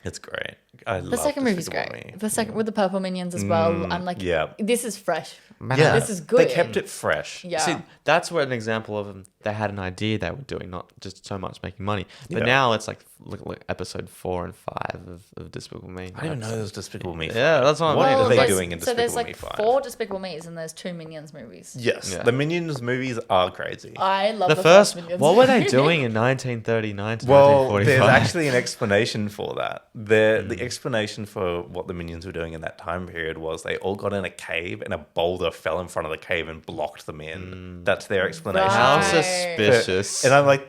it's great. I The love second movie's Despicable great. Me. The second with the purple minions as well. I'm like, yeah. this is fresh. Yeah, This is good. They kept it fresh. Yeah. See, that's where an example of they had an idea they were doing, not just so much making money. But Yeah. now it's like look episode 4 and 5 of Despicable Me. I didn't even know there was Despicable Me. Yeah, that's what I What mean. are they there's- doing in So there's Despicable like Me 5? 4 Despicable Me's and there's 2 Minions movies. Yes, Yeah. the Minions movies are crazy. I love The the first, Minions. what were they doing in 1939 to Well, 1945? there's actually an explanation for that. The explanation for what the Minions were doing in that time period was they all got in a cave and a boulder fell in front of the cave and blocked them in. That's their explanation. How Right. for it. suspicious. And I'm like,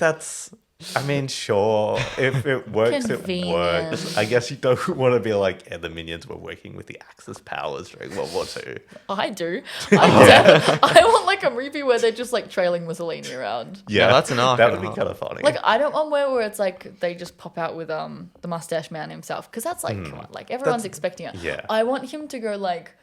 sure, if it works, it Convenient. works. I guess you don't want to be like, the Minions were working with the Axis powers during World War II. I do. I want like a movie where they're just like trailing Mussolini around. Yeah, that's an arc That and would a be half. kind of funny. Like I don't want where it's like they just pop out with the mustache man himself, because that's like come on, like everyone's expecting it. yeah. I want him to go like,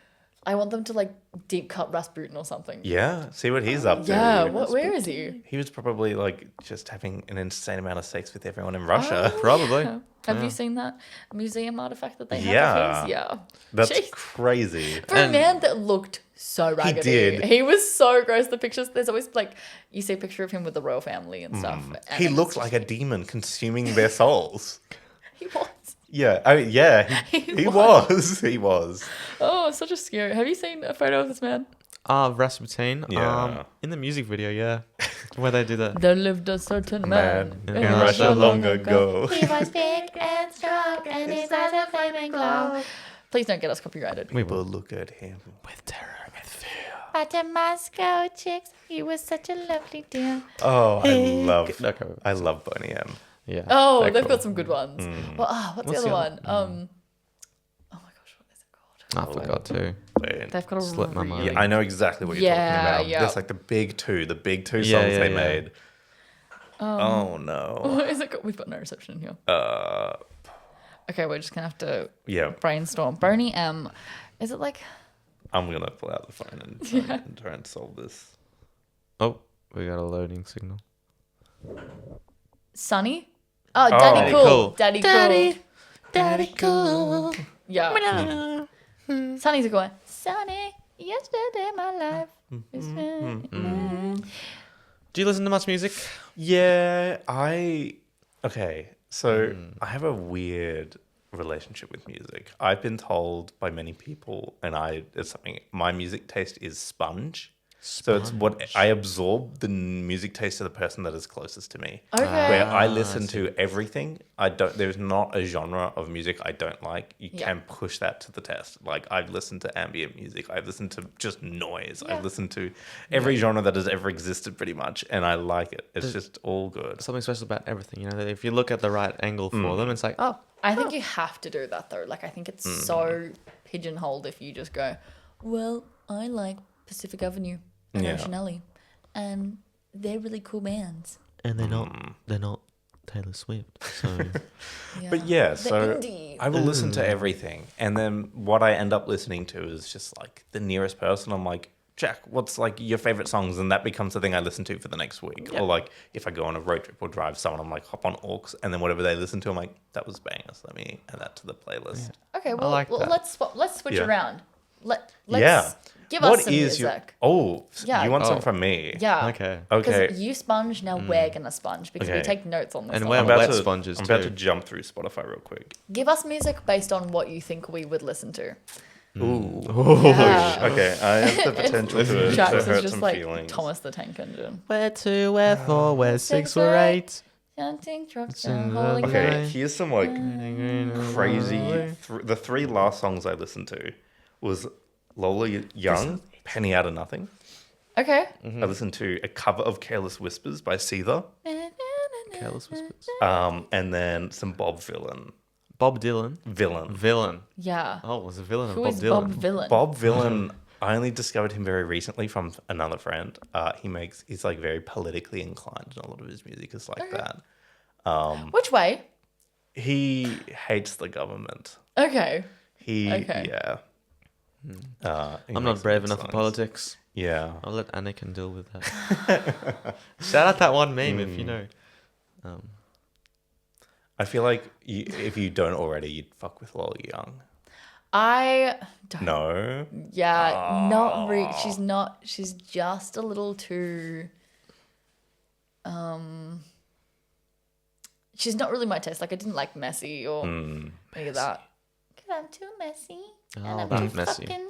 I want them to like deep cut Rasputin or something. Yeah, see what he's up to. Yeah, where is he? He was probably like just having an insane amount of sex with everyone in Russia. Probably. Have you seen that museum artifact that they have Yeah. of his? Yeah. That's Jeez. crazy. For a man that looked so raggedy. did. He was so gross. The pictures, there's always like, you see a picture of him with the royal family and stuff. And He it's looked just- like a demon consuming their souls. He was. Yeah, I mean, yeah, he was. He was. Oh, such a scary. Have you seen a photo of this man? Rasputin. Yeah. In the music video, yeah. Where they do that. There lived a certain man, In Russia long ago. He was big and strong, and his eyes were flaming glow. Please don't get us copyrighted. We People will. look at him. With terror and fear. about the Moscow chicks. He was such a lovely dear. Oh, Okay. I love Boney M. Yeah. Oh, They're they've cool. got some good ones. Well, what's the other one? Oh my gosh, what is it called? I forgot too. Wait. They've got a Slipped my mind. Yeah, I know exactly what you're talking about. Yeah. There's like the big two songs Yeah, they yeah. made. Oh no. What is it called? We've got no reception in here. Okay, we're just gonna have to Yeah, brainstorm. Boney M. Is it like? I'm gonna pull out the phone and try and solve this. Oh, we got a loading signal. Sunny? Oh, Daddy Cool. Cool. Daddy Cool. Daddy cool. Yeah. Sunny's a good one. Sunny, yesterday my life. Do you listen to much music? Yeah, okay. So I have a weird relationship with music. I've been told by many people, and it's something. My music taste is sponge. So it's what I absorb the music taste of the person that is closest to me. Okay. Where I listen to everything. There's not a genre of music I don't like. You can push that to the test. Like I've listened to ambient music. I've listened to just noise. I've listened to every genre that has ever existed pretty much. And I like it. It's just all good. Something special about everything, you know. That if you look at the right angle for them, it's like, oh, I think you have to do that though. Like I think it's so pigeonholed if you just go, well, I like Pacific Avenue and Ocean Alley, and they're really cool bands. and they're not Taylor Swift. So But yeah, The so indie. I will listen to everything. And then what I end up listening to is just like the nearest person. I'm like, Jack, what's like your favorite songs? And that becomes the thing I listen to for the next week. Or like if I go on a road trip or drive someone, I'm like, hop on aux. And then whatever they listen to, I'm like, that was bangers. Let me add that to the playlist. Okay, well, like that. let's switch Yeah. around. Let's give What us some is music. you want some from me? Yeah. okay. Okay. Because you sponge, now we're gonna sponge because we Okay. take notes on this. And a we're lot. wet sponges I'm about to too. jump through Spotify real quick. Give us music based on what you think we would listen to. Ooh. Yeah. Okay, I have the potential to Jax is hurt just some like feelings. Thomas the Tank Engine. Where 2, where 4, where 6, where 8. Chanting trucks in and the holding Okay. Okay, hands. here's some like crazy. The three last songs I listened to was Lola Young, Penny Out of Nothing. Okay. I listened to a cover of Careless Whispers by Seether. Careless Whispers. And then some Bob Villain. Bob Dylan. Villain. Yeah. Oh, it was a villain Who of Bob is Dylan. Bob Villain? Bob Villain, I only discovered him very recently from another friend. He's like very politically inclined, and a lot of his music is like that. Which way? He hates the government. Okay. I'm I'm not brave enough for politics. Yeah. I'll let Anakin deal with that. Shout out that one meme if you know. I feel like if you don't already, you'd fuck with Lola Young. I don't. No. Yeah, not really. She's not. She's just a little too. She's not really my taste. Like I didn't like Messy or any of that. Cause I'm too messy. Oh, and I'm that's too messy. fucking.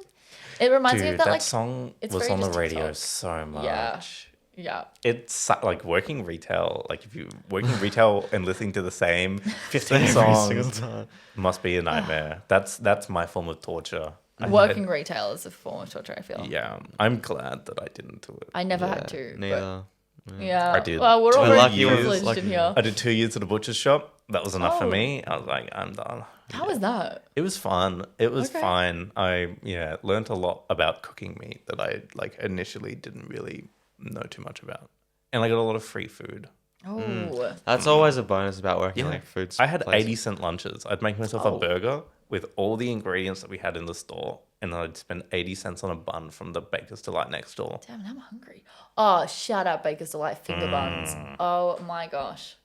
It reminds me Dude, of that, that like song it's was very on the just radio TikTok. so much. Yeah. It's like working retail. Like if you working retail and listening to the same 15 Every single songs time. must be a nightmare. That's my form of torture. Working retail is a form of torture. I feel. Yeah, I'm glad that I didn't do it. I never had to. Neither. But yeah. I did Well, we're all 2 very lucky you was privileged lucky. in here. I did 2 years at a butcher's shop. That was enough for Oh. me. I was like, I'm done. How was that? It was fun. It was Okay. fine. I learned a lot about cooking meat that I like initially didn't really know too much about, and I got a lot of free food. Oh. That's always a bonus about working like food. I had places. 80-cent lunches. I'd make myself Oh. a burger with all the ingredients that we had in the store, and then I'd spend 80 cents on a bun from the Baker's Delight next door. Damn, I'm hungry. Oh, shout out Baker's Delight finger buns. Oh my gosh.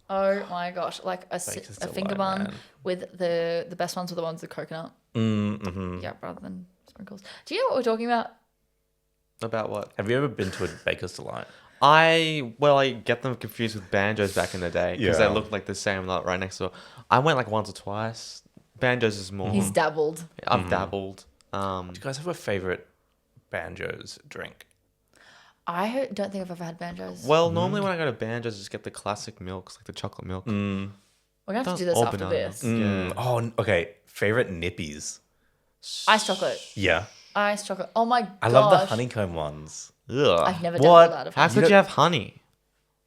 Like a Baker's finger Delight, bun man. with the best ones are the ones with coconut. Mm-hmm. Yeah, rather than sprinkles. Do you know what we're talking about? About what? Have you ever been to a Baker's Delight? I get them confused with banjos back in the day because Yeah. they look like the same lot right next door. I went like once or twice. Banjos is more. He's dabbled. I've dabbled. Do you guys have a favorite Banjo's drink? I don't think I've ever had banjos. Well, normally when I go to banjos, I just get the classic milks, like the chocolate milk. We're gonna have to do this Or after banana. this. Yeah. Oh, okay. Favorite nippies? Iced chocolate. Yeah. Iced chocolate. Oh my gosh. I love the honeycomb ones. Ugh. I've never What? done that. How could you have honey?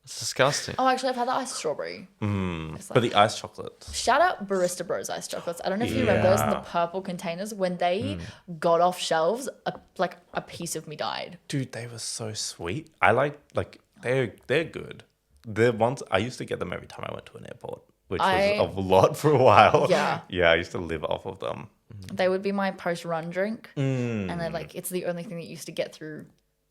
It's disgusting. Oh, actually, I've had the iced strawberry. It's But the iced chocolate. Shout out Barista Bros iced chocolates. I don't know if you remember those in the purple containers. When they got off shelves, a piece of me died. Dude, they were so sweet. I like they're good. The ones I used to get them every time I went to an airport, which was a lot for a while. Yeah. Yeah, I used to live off of them. They would be my post-run drink. And then, it's the only thing that used to get through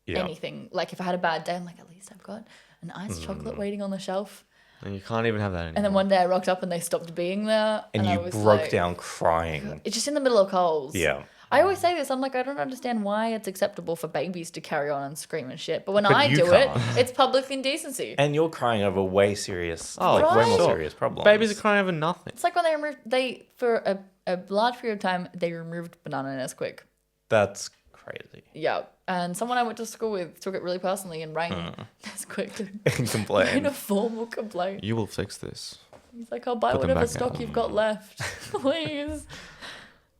anything. Like, if I had a bad day, I'm like, at least I've got an iced chocolate waiting on the shelf. And you can't even have that anymore. And then one day I rocked up and they stopped being there. And I you was broke like, down crying. It's just in the middle of Coles. Yeah. I always say this. I'm like, I don't understand why it's acceptable for babies to carry on and scream and shit. But when I you do it, can't. it's public indecency. And you're crying over way serious, way Right. more Sure. serious problems. Babies are crying over nothing. It's like when for a large period of time, they removed banana Nesquik. That's crazy. Yeah. And someone I went to school with took it really personally and rang Nesquik And complain. in a formal complaint. You will fix this. He's like, I'll buy Put them whatever back stock out. you've got left. Please.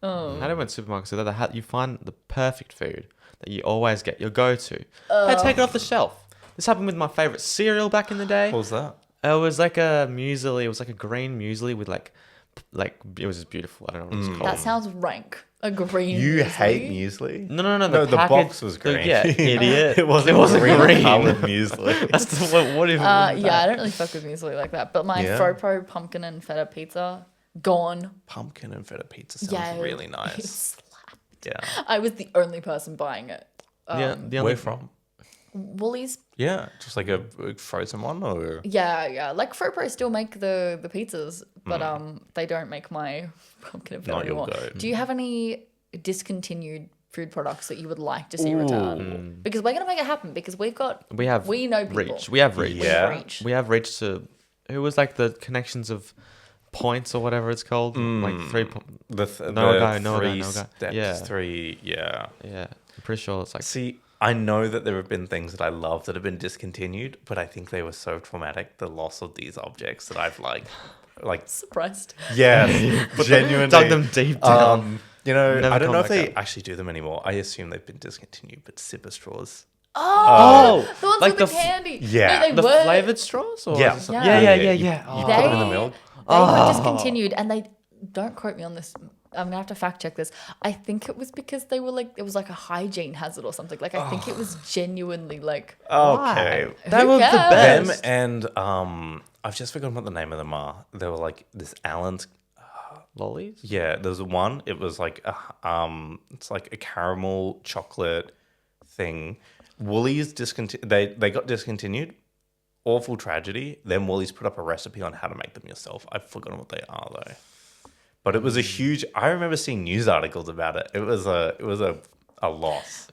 How do I went to supermarkets so that you find the perfect food that you always get, your go-to. Hey, take it off the shelf. This happened with my favorite cereal back in the day. What was that? It was like a muesli. It was like a green muesli with like it was just beautiful. I don't know what it's called. That sounds rank. A green You muesli. hate muesli? No. No, the package- box was green. Yeah, idiot. It wasn't green colored muesli. That's what even. Yeah, I don't really fuck with muesli like that. But my Yeah. Fropo pumpkin and feta pizza, gone. Pumpkin and feta pizza sounds really It nice. slapped. Yeah. I was the only person buying it. Yeah, the Where only from? Woolies. Yeah, just like a frozen one or Yeah. Like Fropo still make the pizzas, but they don't make my pumpkin and feta Not your anymore. go. Do you have any discontinued food products that you would like to see return? Because we're gonna make it happen. Because we know people. reach. We have reach. Yeah. Reach. We have reach to who was like the connections of points or whatever it's called, like 3 the No guy, three no guy. steps. Yeah. Three. Yeah. Yeah, I'm pretty sure it's like See, I know that there have been things that I love that have been discontinued, but I think they were so traumatic, the loss of these objects, that I've like Surprised. yeah, genuinely dug them deep down. You know, Never I don't come know if back they up. actually do them anymore. I assume they've been discontinued, but sipper straws. Oh, the ones like with the the candy. yeah. No, they the were flavored straws. Or Yeah. is it something- Yeah. yeah. You put them in the milk. They were discontinued, and they don't quote me on this. I'm gonna have to fact check this. I think it was because they were like it was like a hygiene hazard or something. Like I think it was genuinely like Okay. That Who was the cares? best. Them and I've just forgotten what the name of them are. They were like this Allen's. Lollies. Yeah, there's one. It was like it's like a caramel chocolate thing. Woolies they got discontinued. Awful tragedy. Then Woolies put up a recipe on how to make them yourself. I've forgotten what they are though. But it was a huge. I remember seeing news articles about it. It was a loss.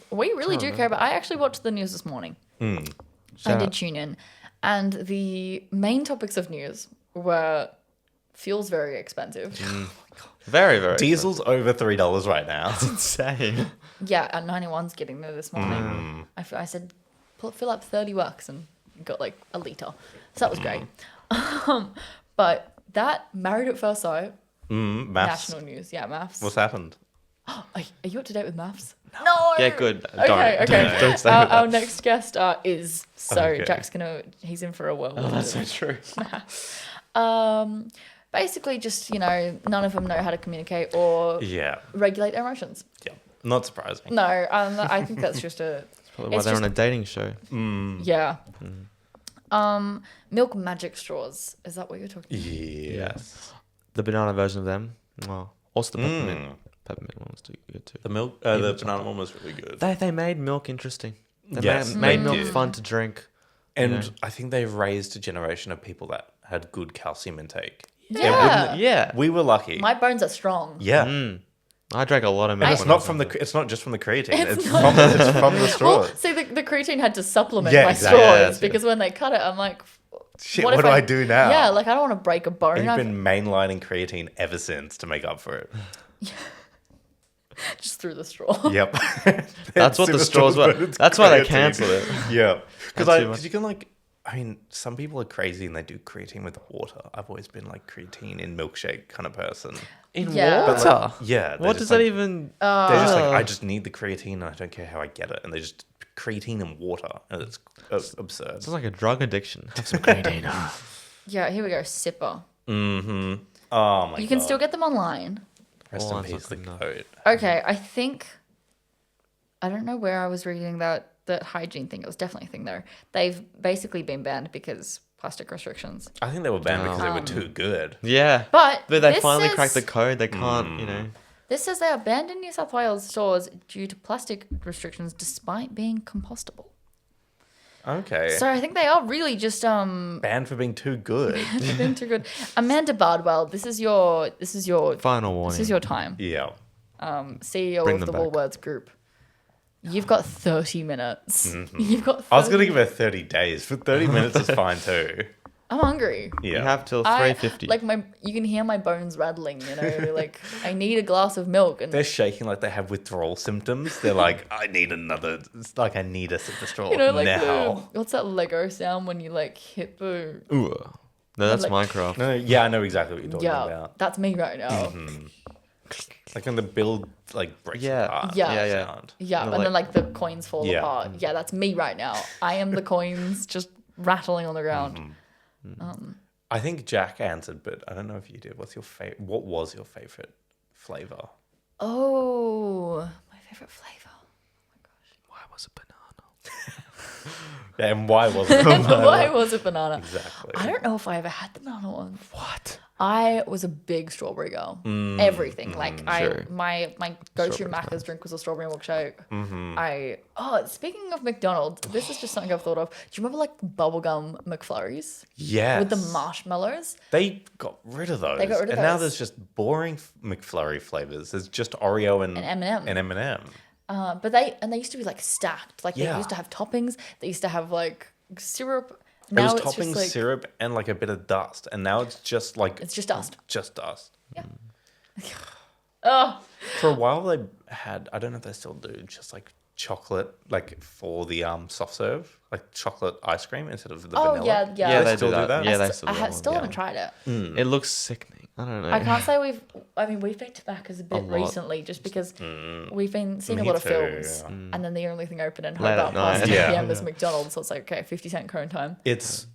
we really do care about. I actually watched the news this morning. I did tune in, and the main topics of news were fuel's very expensive. Very, very Diesel's over $3 right now. insane. Yeah, and 91's getting there this morning. I said fill up $30 and got like a litre, so that was great. But that Married at First Sight, Maths. national news, yeah, maths. What's happened? Are you up to date with maths? No. Yeah, good. Okay. Don't say Our that. next guest is Okay. Jack's he's in for a whirl. Oh, that's so true. Basically, just none of them know how to communicate or Yeah. regulate their emotions. Yeah. Not surprising. No, I think that's just a Probably why It's they're on just- a dating show. yeah. Milk magic straws. Is that what you're talking about? Yes. The banana version of them. Well, also the peppermint. Peppermint one was too good too. The milk, the banana one was really good. They made milk interesting. They Yes, made they milk did. fun to drink. And know. I think they've raised a generation of people that had good calcium intake. Yeah. Yeah. We were lucky. My bones are strong. Yeah. I drank a lot of milk. And it's when I not was from younger. the. It's not just from the creatine. It's It's not. from the Well, straws. see, the creatine had to supplement Yeah, my exactly. straws Yeah, that's it. because when they cut it, I'm like, Shit, what what if do I do now? Yeah, like I don't want to break a bone. And you've I've been mainlining creatine ever since to make up for it. just through the straw. Yep. That's what the Super straws were. but it's That's why they creatine. cancelled it. Yeah, That's too much. because you can like, I mean, some people are crazy and they do creatine with water. I've always been like creatine in milkshake kind of person. In Yeah. water? But, like, yeah. What does that even... They're just like, I Ugh. just need the creatine and I don't care how I get it. And they just creatine and water. And it's absurd. Sounds like a drug addiction. Have some creatine. Yeah, here we go. Sipper. Mm-hmm. Oh my god. You can still get them online. Rest Oh, in that's peace, the not good code. Okay, I don't know where I was reading that hygiene thing. It was definitely a thing though. They've basically been banned because plastic restrictions. I think they were banned because they were too good. Yeah. But they this finally says- cracked the code. They can't, you know... This says they are banned in New South Wales stores due to plastic restrictions despite being compostable. Okay. So I think they are really just Banned for being too good. being too good. Amanda Bardwell, this is your Final warning. this is your time. Yeah. CEO Bring of the them back. Woolworths Group. You've got 30 minutes. You've got 30. I was going to give her 30 days, but 30 minutes is fine too. I'm hungry. Yeah. You have till I 3:50. like you can hear my bones rattling, you know, like I need a glass of milk and They're shaking like they have withdrawal symptoms. They're like, I need another. It's like I need a sip of straw you know like now. what's that Lego sound when you like hit the Ooh. No, that's like- Minecraft. No, yeah, I know exactly what you're talking yeah, about. that's me right now. Like when the build like breaks Yeah. apart. Yeah. that Yeah. sound. Yeah, No, and then like- like the coins fall Yeah. apart. Yeah, that's me right now. I am the coins just rattling on the ground. I think Jack answered, but I don't know if you did. What was your favorite flavor? Oh, my favorite flavor. Why was it banana? Yeah, and why wasn't it? Why was it banana? Exactly. I don't know if I ever had the banana one. What? I was a big strawberry girl. Everything. Like Sure. my go-to Strawberry's Macca's drink was a strawberry milkshake. Mm-hmm. Speaking of McDonald's, this is just something I've thought of. Do you remember like bubblegum McFlurries? Yes. With the marshmallows? They got rid of those. They got rid of and now those. there's just boring McFlurry flavors. There's just Oreo and M&M. And M&M. But they used to be like stacked. Like they Yeah. used to have toppings. They used to have like syrup. It Now was it's topping just like syrup and like a bit of dust. And now it's just like it's just dust. just dust. Oh, For a while they had, I don't know if they still do, just like chocolate like for the soft serve, like chocolate ice cream instead of the vanilla. yeah. Yeah, they still do do that. that? Yeah, I they st- still I do ha- that still one. haven't tried it. It looks sickening. I don't know. I can't say we've picked Macca's a bit lot. recently just because we've been seeing a Me lot of too, films yeah. and then the only thing open in Late at Hobart past night. 10 Yeah. p.m. is McDonald's, so it's like okay, 50-cent cone time. It's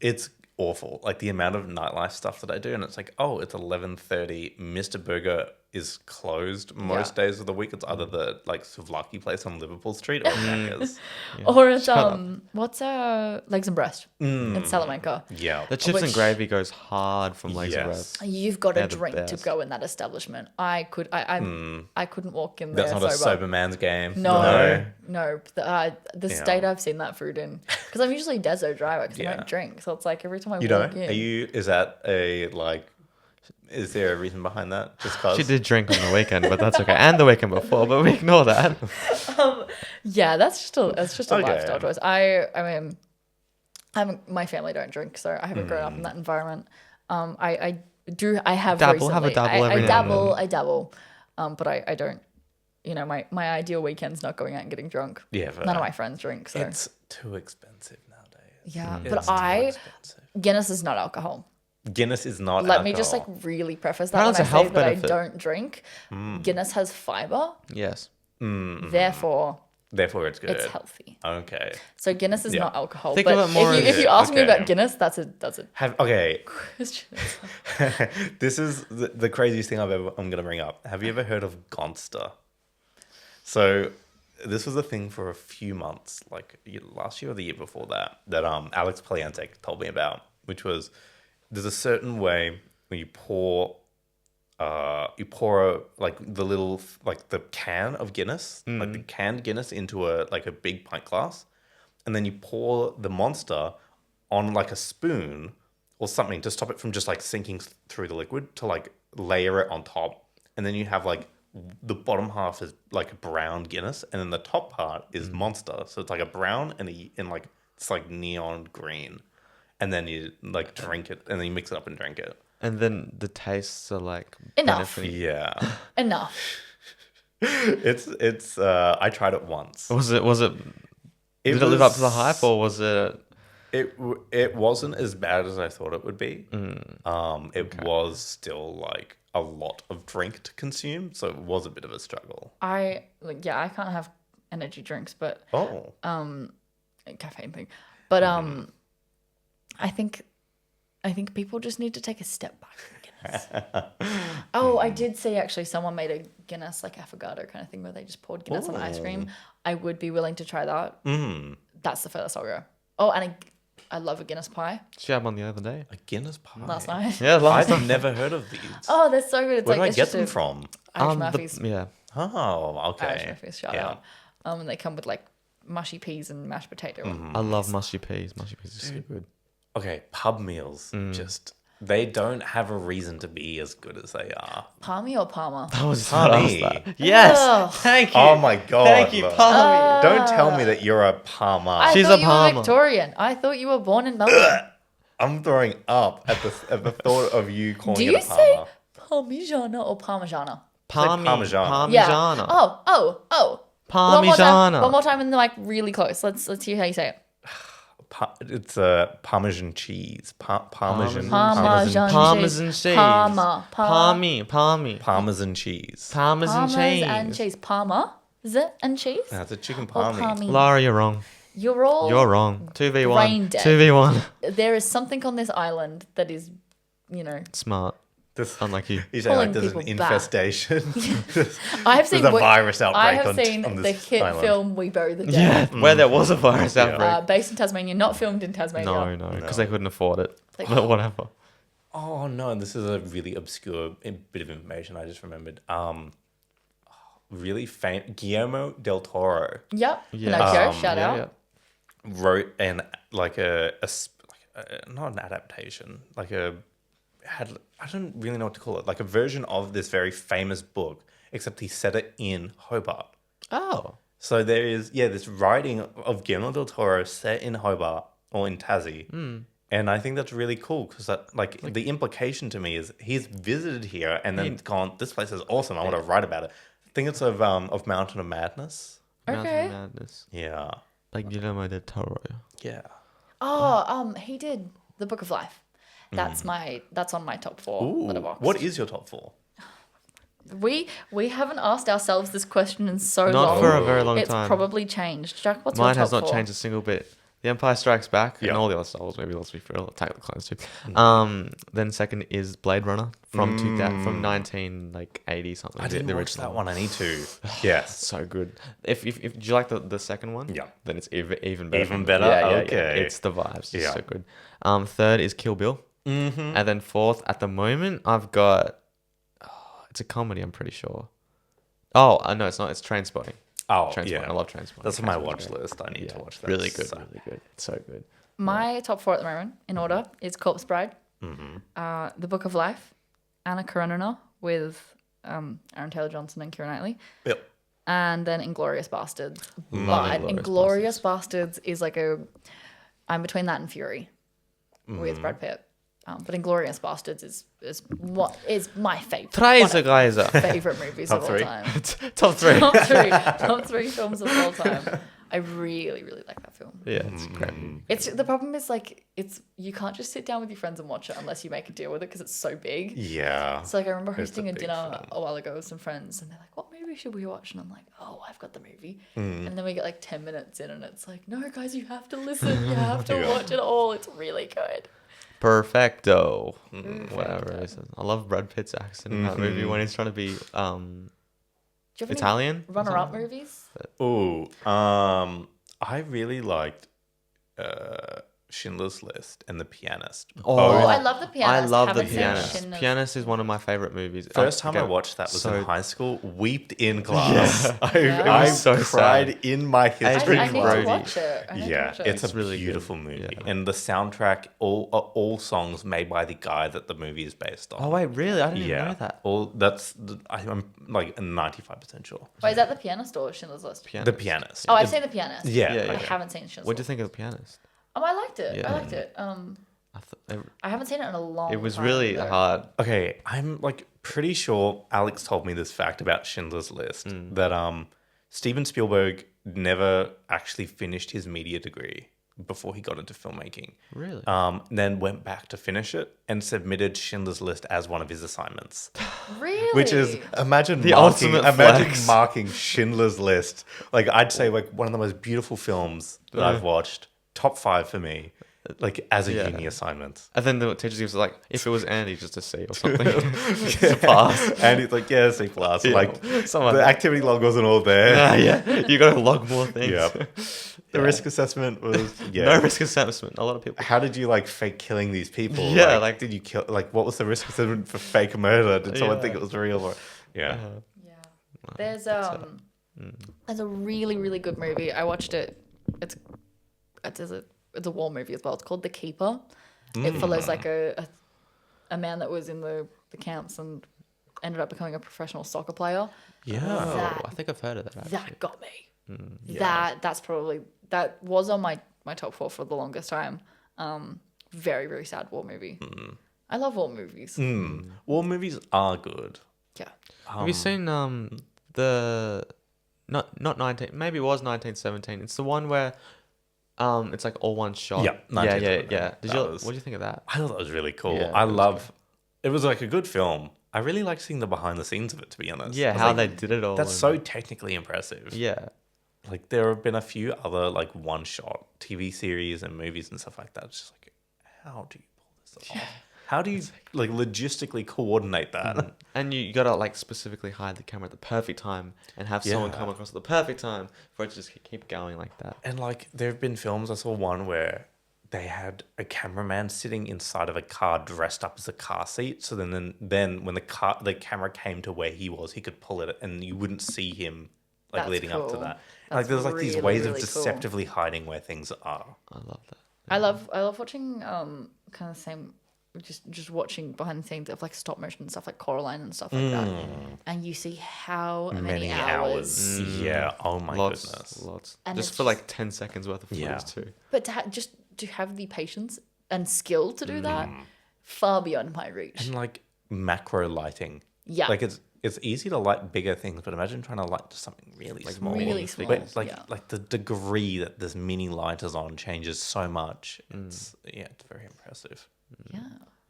awful. Like the amount of nightlife stuff that I do, and it's like, oh, it's 11:30. Mr. Burger is closed most days of the week. It's either the like souvlaki place on Liverpool Street or Macca's. Or it's Shut up. what's legs and breast in Salamanca. Yeah. The chips and Which- gravy goes hard from legs and Yes. bread. You've got They're a the drink to best. go in that establishment. I couldn't walk in there That's not a sober. sober man's game. No. The state I've seen that food in, because I'm usually deso driver because I Yeah. don't drink. So it's like every time I You walk don't? in, Is that a like? Is there a reason behind that? Just cause? She did drink on the weekend, but that's okay. And the weekend before, but we ignore that. yeah, that's just a Okay. lifestyle choice. I mean, my family don't drink, so I haven't grown up in that environment. I have Dabble, have a recently. dabble every I now and dabble, I dabble, but I don't. You know, my ideal weekend's not going out and getting drunk. Yeah, None of my friends drink, so It's too expensive nowadays. yeah. It's But too expensive. Guinness is not alcohol. Guinness is not. Let me just like alcohol. really preface that How when does I a say health that benefit? I don't drink. Guinness has fiber, Yes. therefore Therefore, it's good. it's healthy. Okay. So Guinness is Yeah. not alcohol. Think but of it more if as- you ask me Okay. about Guinness, that's a Okay. question. This is the craziest thing I'm going to bring up. Have you ever heard of Gonster? So this was a thing for a few months, like last year or the year before that Alex Poliantek told me about, which was there's a certain way when you pour like the little like the can of Guinness, like the canned Guinness into a big pint glass, and then you pour the Monster on like a spoon or something to stop it from just like sinking through the liquid, to like layer it on top, and then you have like the bottom half is like brown Guinness, and then the top part is Monster, so it's like a brown and like it's like neon green, and then you like drink it, and then you mix it up and drink it. And then the tastes are like Enough. benefiting. Yeah. Enough. It's I tried it once. Was it did it live up to the hype, or was it It wasn't as bad as I thought it would be. It was still like a lot of drink to consume, so it was a bit of a struggle. I can't have energy drinks, but caffeine thing. But I think people just need to take a step back from Guinness. Oh, I did see actually someone made a Guinness like affogato kind of thing where they just poured Guinness on ice cream. I would be willing to try that. That's the furthest I'll go. Oh, and I love a Guinness pie. Did you have one the other day? A Guinness pie. Last night. Yeah, last night. I've never heard of these. Oh, they're so good. It's Where like do I it's get just them a from? Irish Murphy's. Yeah. Oh, okay. Irish Murphy's, shout out. And they come with like mushy peas and mashed potato. I love mushy peas. Mushy peas are so good. Okay, pub meals they don't have a reason to be as good as they are. Palmy or Palmer? That was Palmy. Yes. Ugh. Thank you. Oh my god. Thank you, look. Palmy. Don't tell me that you're a Palmer. I She's thought a you were Palmer. Victorian. I thought you were born in Melbourne. I'm throwing up at the thought of you calling Do it you a say Palmer. Parmigiana or Parmigiana? Parmesan. Yeah. Parmigiana. Oh. Parmigiana. One more time and like really close. Let's hear how you say it. It's a Parmesan cheese. Parmesan. Parmesan Parmesan cheese. Parma. Parmesan Parmesan cheese. Parmesan cheese. and cheese. Parma. Is it? And cheese? No, it's a chicken Or palmy. palmy? Laura, you're wrong. You're all You're wrong. 2v1. brain dead. 2v1. There is something on this island that is, Smart. This, Unlike you. you say like Pulling there's an people back. infestation. I have seen There's a virus outbreak I have on seen on the this hit island. film We Bury the Yeah, Dead. where there was a virus outbreak. Based in Tasmania, not filmed in Tasmania. No, because they couldn't afford it. Like- But whatever. Oh no, this is a really obscure bit of information I just remembered. Really famous Guillermo del Toro Yep. Yeah. Pinocchio, shout out. wrote an not an adaptation, I don't really know what to call it, like a version of this very famous book, except he set it in Hobart. Oh. So there is this writing of Guillermo del Toro set in Hobart or in Tassie. And I think that's really cool because that the implication to me is he's visited here and then gone, this place is awesome, I want to write about it. I think it's of Mountain of Madness. Mountain Okay. of Madness. Yeah. By Guillermo del Toro. Yeah. Oh, he did The Book of Life. That's on my top 4 Ooh, letterbox. what is your top 4? We haven't asked ourselves this question in so Not long. for a very long It's time. probably changed. Jack, what's Mine your top has not 4? changed a single bit. The Empire Strikes Back and Yeah. all the other Star Wars maybe, let's be real. Attack of the Clones too. Then second is Blade Runner from 1980 something. I didn't the watch original that one. I need to. Yes. So good. If do you like the second one? Yeah. Then it's even better. Even better? Yeah. Okay. It's the vibes. It's Yeah. so good. Third is Kill Bill. Mm-hmm. And then fourth at the moment I've got. It's a comedy. I'm pretty sure. Oh no, it's not. It's Trainspotting. Oh, Trainspotting. yeah. I love Trainspotting. That's on my Trainspotting's watch great. list. I need to watch that. Really good. So- Really good. So good. My top 4 at the moment, in order, is Corpse Bride, The Book of Life, Anna Karenina with Aaron Taylor Johnson and Keira Knightley, Yep. and then Inglourious Bastards. Love But Inglourious Inglourious Bastards is like I'm between that and Fury with Brad Pitt. But Inglourious Bastards is my favorite. Geiser. Favorite movies of all three. time. Top 3. Top three films of all time. I really, really like that film. Yeah, it's great. It's the problem is you can't just sit down with your friends and watch it unless you make a deal with it because it's so big. Yeah. So I remember It's a hosting a big dinner film. a while ago with some friends and they're like, "What movie should we watch?" And I'm like, "Oh, I've got the movie." And then we get like 10 minutes in and it's like, "No, guys, you have to listen. You have to Yeah. watch it all. It's really good." Perfecto. Whatever it is. I love Brad Pitt's accent in that movie when he's trying to be Do you have any Italian. runner-up movies? Ooh. I really liked Schindler's List and The Pianist. Oh, I love The Pianist. I love The Haven't seen Pianist. Schindler's- Pianist is one of my favorite movies. First time I Again, watched that was so- in high school. Weeped in class. Yeah. I It was so cried sad. in my history I need class. to Brody. watch it. I need to Yeah, watch it. it's a really good. beautiful movie, Yeah. and the soundtrack, all songs made by the guy that the movie is based on. Oh wait, really? I didn't even yeah, know that. I'm like 95% sure. Wait, is that The Pianist or Schindler's List? Pianist. The Pianist. Oh, I've seen The Pianist. Yeah, Yeah, I yeah. haven't seen Schindler's What do you List. think of The Pianist? Oh, I liked it. Yeah. I liked it. I haven't seen it in a long time. It was really though. hard. Okay, I'm like pretty sure Alex told me this fact about Schindler's List that Steven Spielberg never actually finished his media degree. before he got into filmmaking. Really? Then went back to finish it and submitted Schindler's List as one of his assignments. Really? Which is imagine The marking, ultimate flex. marking Schindler's List. Like I'd say like one of the most beautiful films that I've watched. Top 5 for me. Like as a uni assignment. And then the teacher gives like, if it was Andy, just a C or something. Just a pass. And he's like, yeah, C plus. Yeah. Like Someone- the activity log wasn't all there. Yeah. You got to log more things. Yep. The risk assessment was No risk assessment. A lot of people. How did you like fake killing these people? Yeah, like- did you kill? Like, what was the risk assessment for fake murder? Did someone Yeah. think it was real? Or yeah, Yeah. There's there's a really, really good movie. I watched it. It's a war movie as well. It's called The Keeper. It follows like a man that was in the camps and ended up becoming a professional soccer player. yeah. That- I think I've heard of that. Actually. That got me. Yeah. That was on my top 4 for the longest time. Very, very sad war movie. I love war movies. War movies are good. Yeah. Have you seen the not 19? Maybe it was 1917. It's the one where it's like all one shot. Yeah, yeah. That What was- do you think of that? I thought that was really cool. Yeah, I it was love. It was like a good film. I really like seeing the behind the scenes of it. To be honest, Yeah, I was how like, they did it all. That's and- so technically impressive. Yeah. Like there have been a few other like one shot TV series and movies and stuff like that. It's just like, how do you pull this off? How do you like logistically coordinate that? And you gotta like specifically hide the camera at the perfect time and have someone Yeah. come across at the perfect time for it to just keep going like that. And like there have been films. I saw one where they had a cameraman sitting inside of a car dressed up as a car seat. So then when the camera came to where he was, he could pull it and you wouldn't see him like That's leading up to cool. that. That's Like there's like these really, ways of really cool. deceptively hiding where things are. I love that. I love watching kind of the same, just watching behind the scenes of like stop motion and stuff like Coraline and stuff like that, and you see how many hours. Yeah. Oh my Lots. goodness. And Just it's for like 10 seconds worth of footage Yeah. too. But just to have the patience and skill to do that, far beyond my reach. And like macro lighting. Yeah. Like it's easy to light bigger things, but imagine trying to light something really small. really small, But like yeah. like the degree that this mini light is on changes so much. It's it's very impressive. Yeah.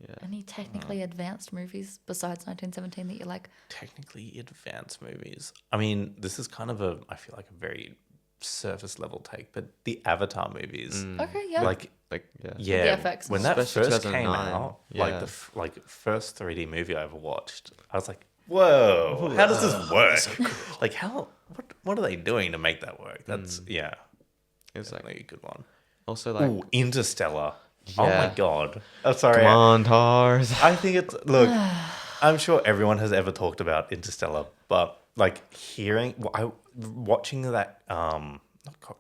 Yeah. Any technically advanced movies besides 1917 that you like? Technically advanced movies. I mean, this is kind of I feel like a very surface level take, but the Avatar movies. Okay, yeah. Like Yeah. yeah, VFX. when that Especially first came 2009, out, yeah. like the first 3D movie I ever watched, I was like, "Whoa, how does this work? Like, what are they doing to make that work?" That's It's like definitely a good one. also like Ooh, Interstellar. Oh Yeah. my god. Oh, sorry. come on, Tars. I think it's look. I'm sure everyone has ever talked about Interstellar, but like watching that.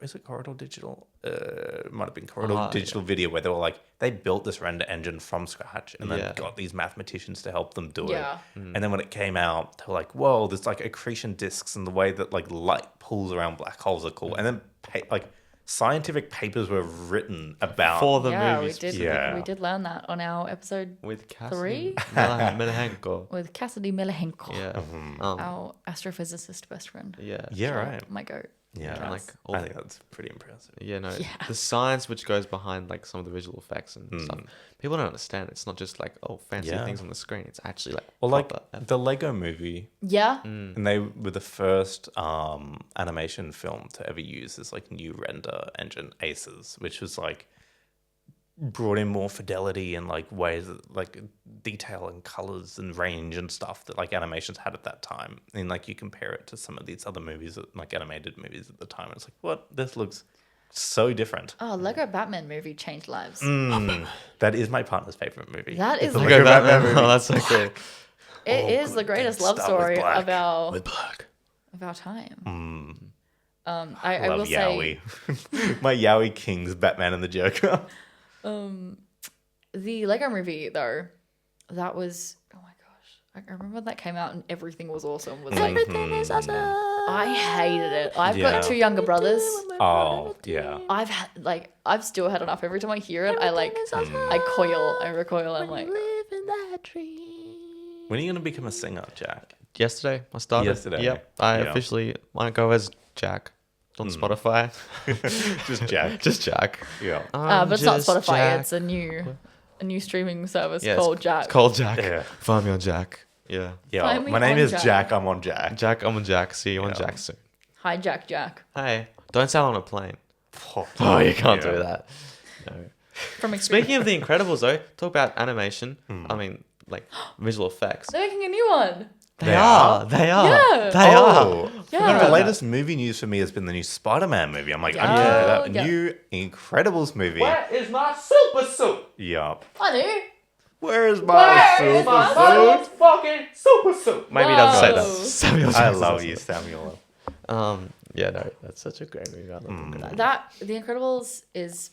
Is it Corridor Digital? It might have been Corridor Digital Video, where they were like they built this render engine from scratch and then Yeah. got these mathematicians to help them do Yeah. it. And then when it came out, they were like, "Whoa, there's like accretion disks and the way that like light pulls around black holes are cool." And then like scientific papers were written about For the yeah, movies. we did. Yeah. We did learn that on our episode With Three? Cassidy Melehenko. with Cassidy Melehenko, Yeah. our astrophysicist best friend. Yeah. yeah, right. My goat. Yeah, And, like, I think that's pretty impressive. Yeah, no. Yeah. The science which goes behind like some of the visual effects and stuff. People don't understand. It's not just like, oh, fancy Yeah. things on the screen. It's actually like Well, like proper the Lego Movie, Yeah. and they were the first animation film to ever use this like new render engine, Aces, which was like brought in more fidelity and like ways that, like detail and colors and range and stuff that like animations had at that time. And like you compare it to some of these other movies, like animated movies at the time, it's like, what? This looks so different. Oh, Lego Batman movie changed lives. That is my partner's favorite movie. That is the the Lego Lego Batman Batman. movie. Oh, that's so cool. It is good. the greatest Start love with story black. of our Black. time. I I will love say Yowie. My Yowie King's Batman and the Joker. the Lego movie though, that was oh my gosh. I remember that came out and everything was awesome. Was like Everything is awesome. I hated it. I've Yeah. got two younger brothers. Oh, yeah. I've still had enough. Every time I hear it, I recoil. I'm like, When are you going to become a singer, Jack? Yesterday, I started. Yesterday. Yep. I Yeah. officially might go as Jack. on Spotify. Just Jack. Just Jack. Yeah. But it's not Just Spotify. Jack. It's a new streaming service Yeah, called Jack. It's called Jack. Yeah. Find me on Jack. Yeah. Yeah. Find me My name on is Jack. Jack. I'm on Jack. Jack, I'm on Jack. See you on Yeah. Jack soon. Hi, Jack. Hey, don't sail on a plane. Oh, you can't do that. No. From experience. Speaking of The Incredibles, though, talk about animation. I mean, like visual effects. They're making a new one. They are. Yeah. They are. Oh, Yeah. the latest movie news for me has been the new Spider-Man movie. I'm like, I need to Yeah. do that. Yeah. New Incredibles movie. Where is my super suit? Yup. Funny. Where is my Where is my motherfucking super suit? Maybe he doesn't say that. Whoa. Samuel I Jackson love says you, that. Samuel. Yeah, no, that's such a great movie. I love it. That The Incredibles is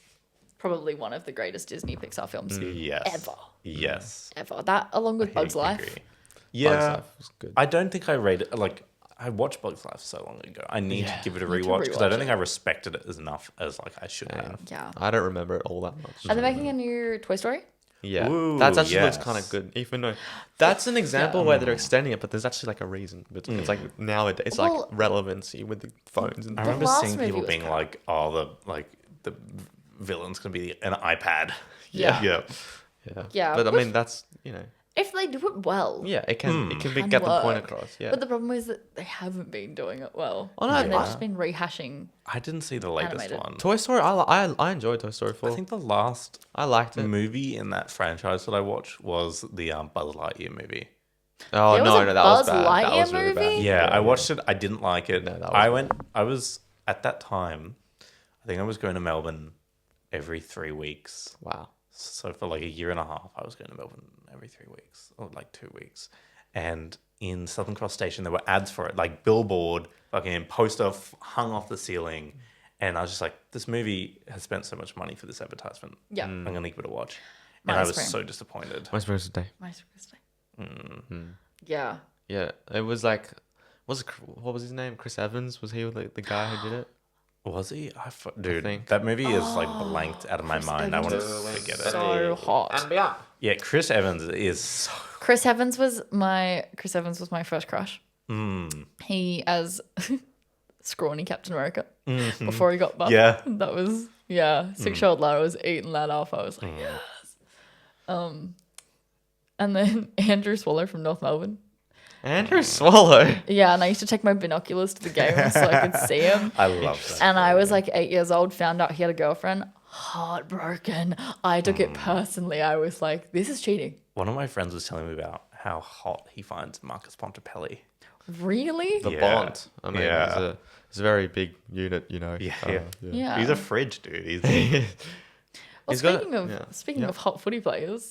probably one of the greatest Disney Pixar films Yes. ever. Yes. Ever. That along with Bugs I Life. agree. Bugs Yeah. Life was good. I don't think I read it. Like, I watched Bugs Life so long ago. I need to give it a need to rewatch because I rewatch don't think it. I respected it as enough as like I should have. Yeah. I don't remember it all that much. Are they making a new Toy Story? Yeah, Ooh, that's actually looks yes. kind of good. Even though that's an example where they're extending it, but there's actually like a reason. But it's like nowadays, it's Well- like relevancy with the phones and I The remember last seeing movie people was being crap. like, "Oh, the villain's gonna be an iPad." Yeah. Yeah. yeah. Yeah, But I which- mean, that's If they do it well. yeah, it can Can get the point work. across. Yeah, But the problem is that they haven't been doing it well. Oh, no, and they've I- just been rehashing. I didn't see the latest Animated. one. Toy Story, I enjoyed Toy Story 4. I think the last I liked it. movie in that franchise that I watched was the Buzz Lightyear movie. Oh There was no, a no, that was Buzz bad. That Lightyear was really bad. movie? Yeah, I watched it. I didn't like it. No, that was I was at that time. I think I was going to Melbourne every 3 weeks. Wow. So for like a year and a half, I was going to Melbourne every 3 weeks or like 2 weeks. And in Southern Cross Station, there were ads for it, like billboard, fucking poster hung off the ceiling. And I was just like, this movie has spent so much money for this advertisement. Yeah. I'm going to give it a watch. My And I ice was cream. so disappointed. My Spirit's Day. My Superstar. Yeah. Yeah, it was like, what was his name? Chris Evans? Was he the guy who did it? Was he? Dude, think. that movie is like blanked out of my mind. I want to Evans forget is it. so hot. Yeah, Chris Evans is so... Chris Evans was my first crush. He as scrawny Captain America before he got buff. Yeah. That was 6-year-old Lara was eating that off. I was like, yes. And then Andrew Swallow from North Melbourne. Andrew Swallow. Yeah, and I used to take my binoculars to the game so I could see him. I love that. And I was like 8 years old, found out he had a girlfriend. Heartbroken. I took it personally. I was like, this is cheating. One of my friends was telling me about how hot he finds Marcus Pontepelli. Really? The Yeah. Bond. I mean, Yeah. it's a very big unit, you know. Yeah. Yeah. He's a fridge, dude. He's Well, He's got- speaking of yeah. speaking of hot footy players,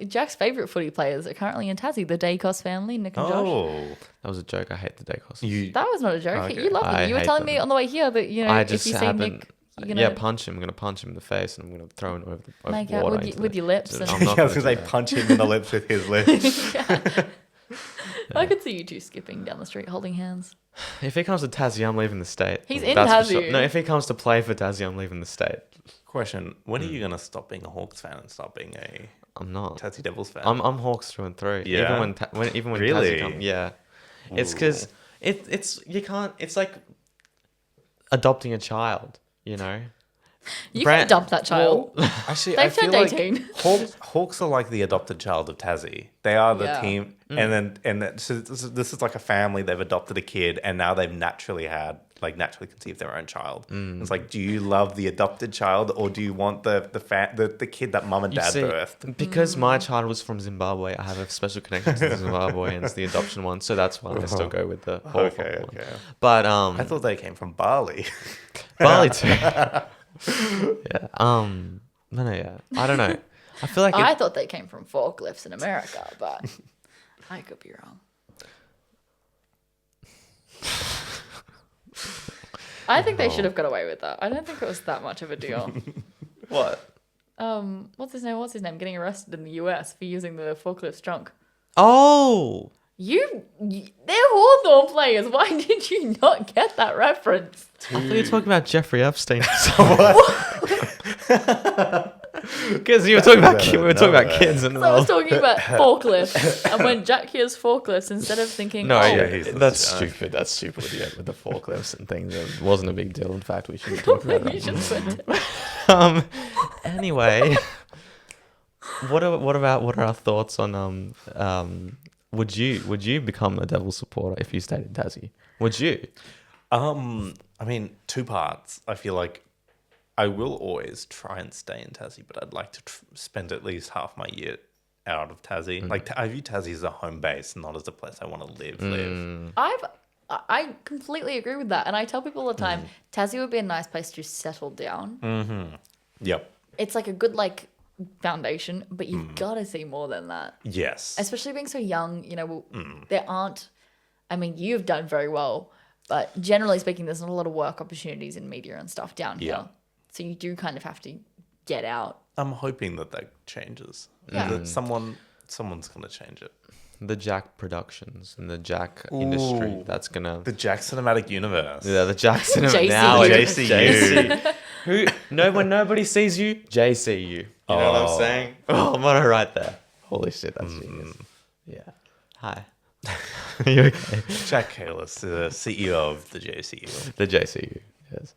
Jack's favorite footy players are currently in Tassie. The Dacos family, Nick and Josh. oh, That was a joke. I hate the Dacos. you. That was not a joke. Okay. You love I them. You were hate telling me them. on the way here that you know I if just you see haven't. Nick, you're gonna punch him. I'm gonna punch him in the face, and I'm gonna throw him over the make water out into with the- your lips. I'm And not I was gonna gonna say do that. punch him in the lips with his lips. I could see you two skipping down the street holding hands. If he comes to Tassie, I'm leaving the state. He's in That's for Tassie. sure. No, if he comes to play for Tassie, I'm leaving the state. Question: when are you gonna stop being a Hawks fan and stop being a I'm not. Tassie Devils fan? I'm Hawks through and through. Yeah? Even when Really? Tassie come, yeah. It's Ooh. because it's you can't. It's like adopting a child. You know. You Brand- can dump that child. Actually, I They've feel turned like 18. Hawks are like the adopted child of Tassie. They are the Yeah. team, so this is like a family. They've adopted a kid, and now they've naturally conceived their own child. It's like, do you love the adopted child, or do you want the kid that mum and You dad see, birthed? because my child was from Zimbabwe, I have a special connection to the Zimbabweans, the adoption one. So that's why I still go with the Hawks one. Okay. But I thought they came from Bali. Bali too. Yeah. No, yeah. I don't know. I feel like I thought they came from forklifts in America, but I could be wrong. I think they should have got away with that. I don't think it was that much of a deal. what? What's his name? Getting arrested in the US for using the forklifts drunk. Oh. They're Hawthorn players. Why did you not get that reference? I thought you were talking about Jeffrey Epstein. Because we were talking about nowhere. kids and So I was talking about forklifts, and when Jack hears forklifts, instead of thinking, No, oh, yeah, he's that's the- stupid. That's stupid. Yeah, with the forklifts and things, it wasn't a big deal. In fact, we should talk about maybe you should spend it. that. Anyway, what are our thoughts on would you become a Devils supporter if you stayed in Tassie? Would you? I mean, two parts. I feel like I will always try and stay in Tassie, but I'd like to spend at least half my year out of Tassie. Like, I view Tassie as a home base, not as a place I want to live. I completely agree with that, and I tell people all the time, Tassie would be a nice place to settle down. Yep. It's like a good foundation, but you've got to see more than that. Yes. Especially being so young, there aren't. I mean, you've done very well, but generally speaking, there's not a lot of work opportunities in media and stuff down here. So you do kind of have to get out. I'm hoping that changes. Yeah. That someone's going to change it. The Jack Productions and the Jack industry. That's gonna The Jack Cinematic Universe. the Jack Cinema JCU. now. JCU. When nobody sees you, JCU. You know what I'm saying? Oh, motto right there. Holy shit, that's genius. Yeah. Hi. You okay? Jack Kalis, the CEO of the JCU. The JCU. Yes.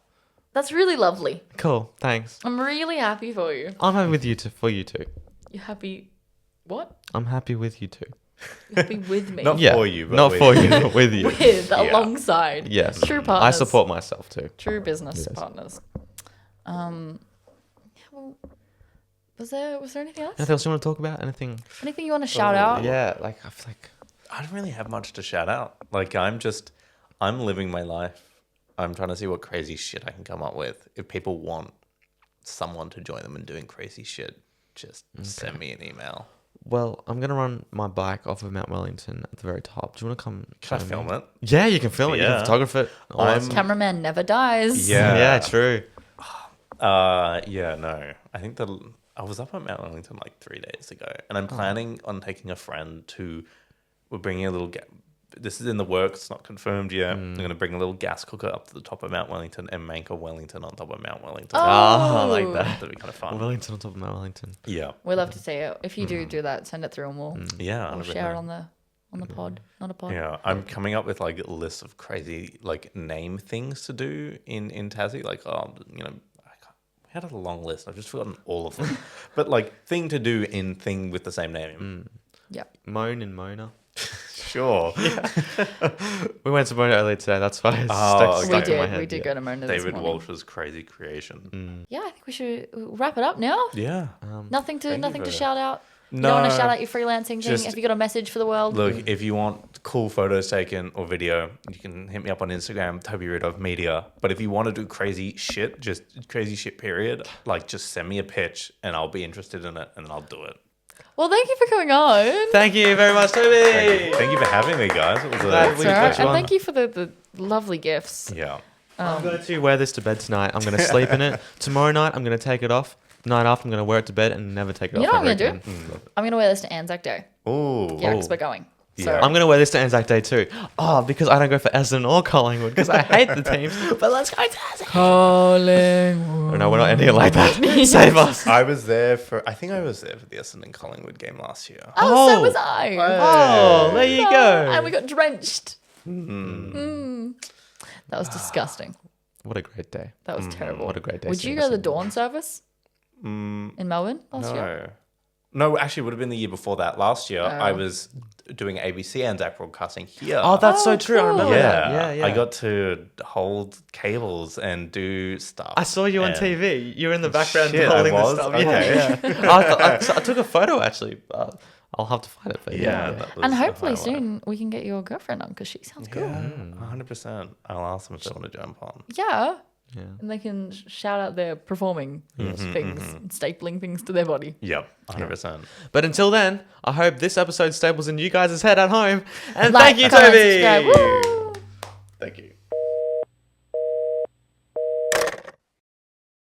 That's really lovely. Cool. Thanks. I'm really happy for you. I'm happy with you too. For you too. You're happy. What? I'm happy with you too. You're happy with me. Not for you, but not with for you. you, but with you. Alongside. Yes. True partners. I support myself too. True business partners. Well, was there anything else? Anything else you want to talk about? Anything? Anything you want to shout out? Yeah, I feel like I don't really have much to shout out. Like, I'm living my life. I'm trying to see what crazy shit I can come up with. If people want someone to join them in doing crazy shit, just send me an email. Well, I'm gonna run my bike off of Mount Wellington at the very top. Do you want to come? Can I film it? Yeah, you can film it. You Yeah. can photograph it. all that stuff. Cameraman never dies. Yeah. Yeah, true. Yeah, no. I think that I was up at Mount Wellington like 3 days ago, and I'm planning on taking a friend to. We're bringing a little. This is in the works, it's not confirmed yet. I'm going to bring a little gas cooker up to the top of Mount Wellington and make a Wellington on top of Mount Wellington. I like that. That'd be kind of fun. Wellington on top of Mount Wellington. Yeah. We love to see it. If you do that, send it through and we'll Yeah. share it on the pod. Not a pod. Yeah, I'm coming up with like a list of crazy like name things to do in Tassie. Like, we had a long list. I've just forgotten all of them. But like thing to do in thing with the same name. Yeah. Moan and Mona. Sure. We went to Mona earlier today. That's why it's Oh, stuck okay. in my head. We did go to Mona this David morning. Walsh's crazy creation. Yeah, I think we should wrap it up now. Yeah. Nothing to for- shout out. You No, don't want to shout out your freelancing thing? just- Have you got a message for the world? Look, if you want cool photos taken or video, you can hit me up on Instagram, Tobey Rudov Media. But if you want to do crazy shit, just crazy shit, period, like just send me a pitch and I'll be interested in it and I'll do it. Well, thank you for coming on. Thank you very much, Toby. Thank you for having me, guys. It was Glad we That's all got right. you And on. thank you for the lovely gifts. yeah. I'm going to wear this to bed tonight. I'm going to sleep in it. Tomorrow night, I'm going to take it off. Night after, I'm going to wear it to bed and never take it You off. know what I'm ever going to do? again. I'm going to wear this to Anzac Day. Ooh. Yeah, because we're going. So Yeah. I'm going to wear this to Anzac Day too. Oh, because I don't go for Essendon or Collingwood because I hate the teams. But let's go to Tassie. Collingwood. Oh, no, we're not ending it like that. Save us. I was there for the Essendon Collingwood game last year. Oh, so Oh. was I. Oh, there you go. And we got drenched. That was disgusting. What a great day. That was terrible. What a great day. Would you go to the dawn service in Melbourne last year? No, actually, it would have been the year before that. Last year, I Oh. was doing ABC Anzac broadcasting here. Oh, that's so Oh, true. I cool. remember yeah. that. Yeah. I got to hold cables and do stuff. I saw you on And- TV. You were in the background Shit, holding I the was? stuff. Okay. Yeah. I took a photo actually. I'll have to find it for you. Yeah. that was And a hopefully highlight. soon we can get your girlfriend on because she sounds cool. Yeah, 100%. I'll ask them if they want to jump on. Yeah. Yeah. And they can shout out their performing things, and stapling things to their body. Yep, 100%. But until then, I hope this episode stables in you guys' head at home. And Like, thank you, comment, Toby. subscribe. Woo!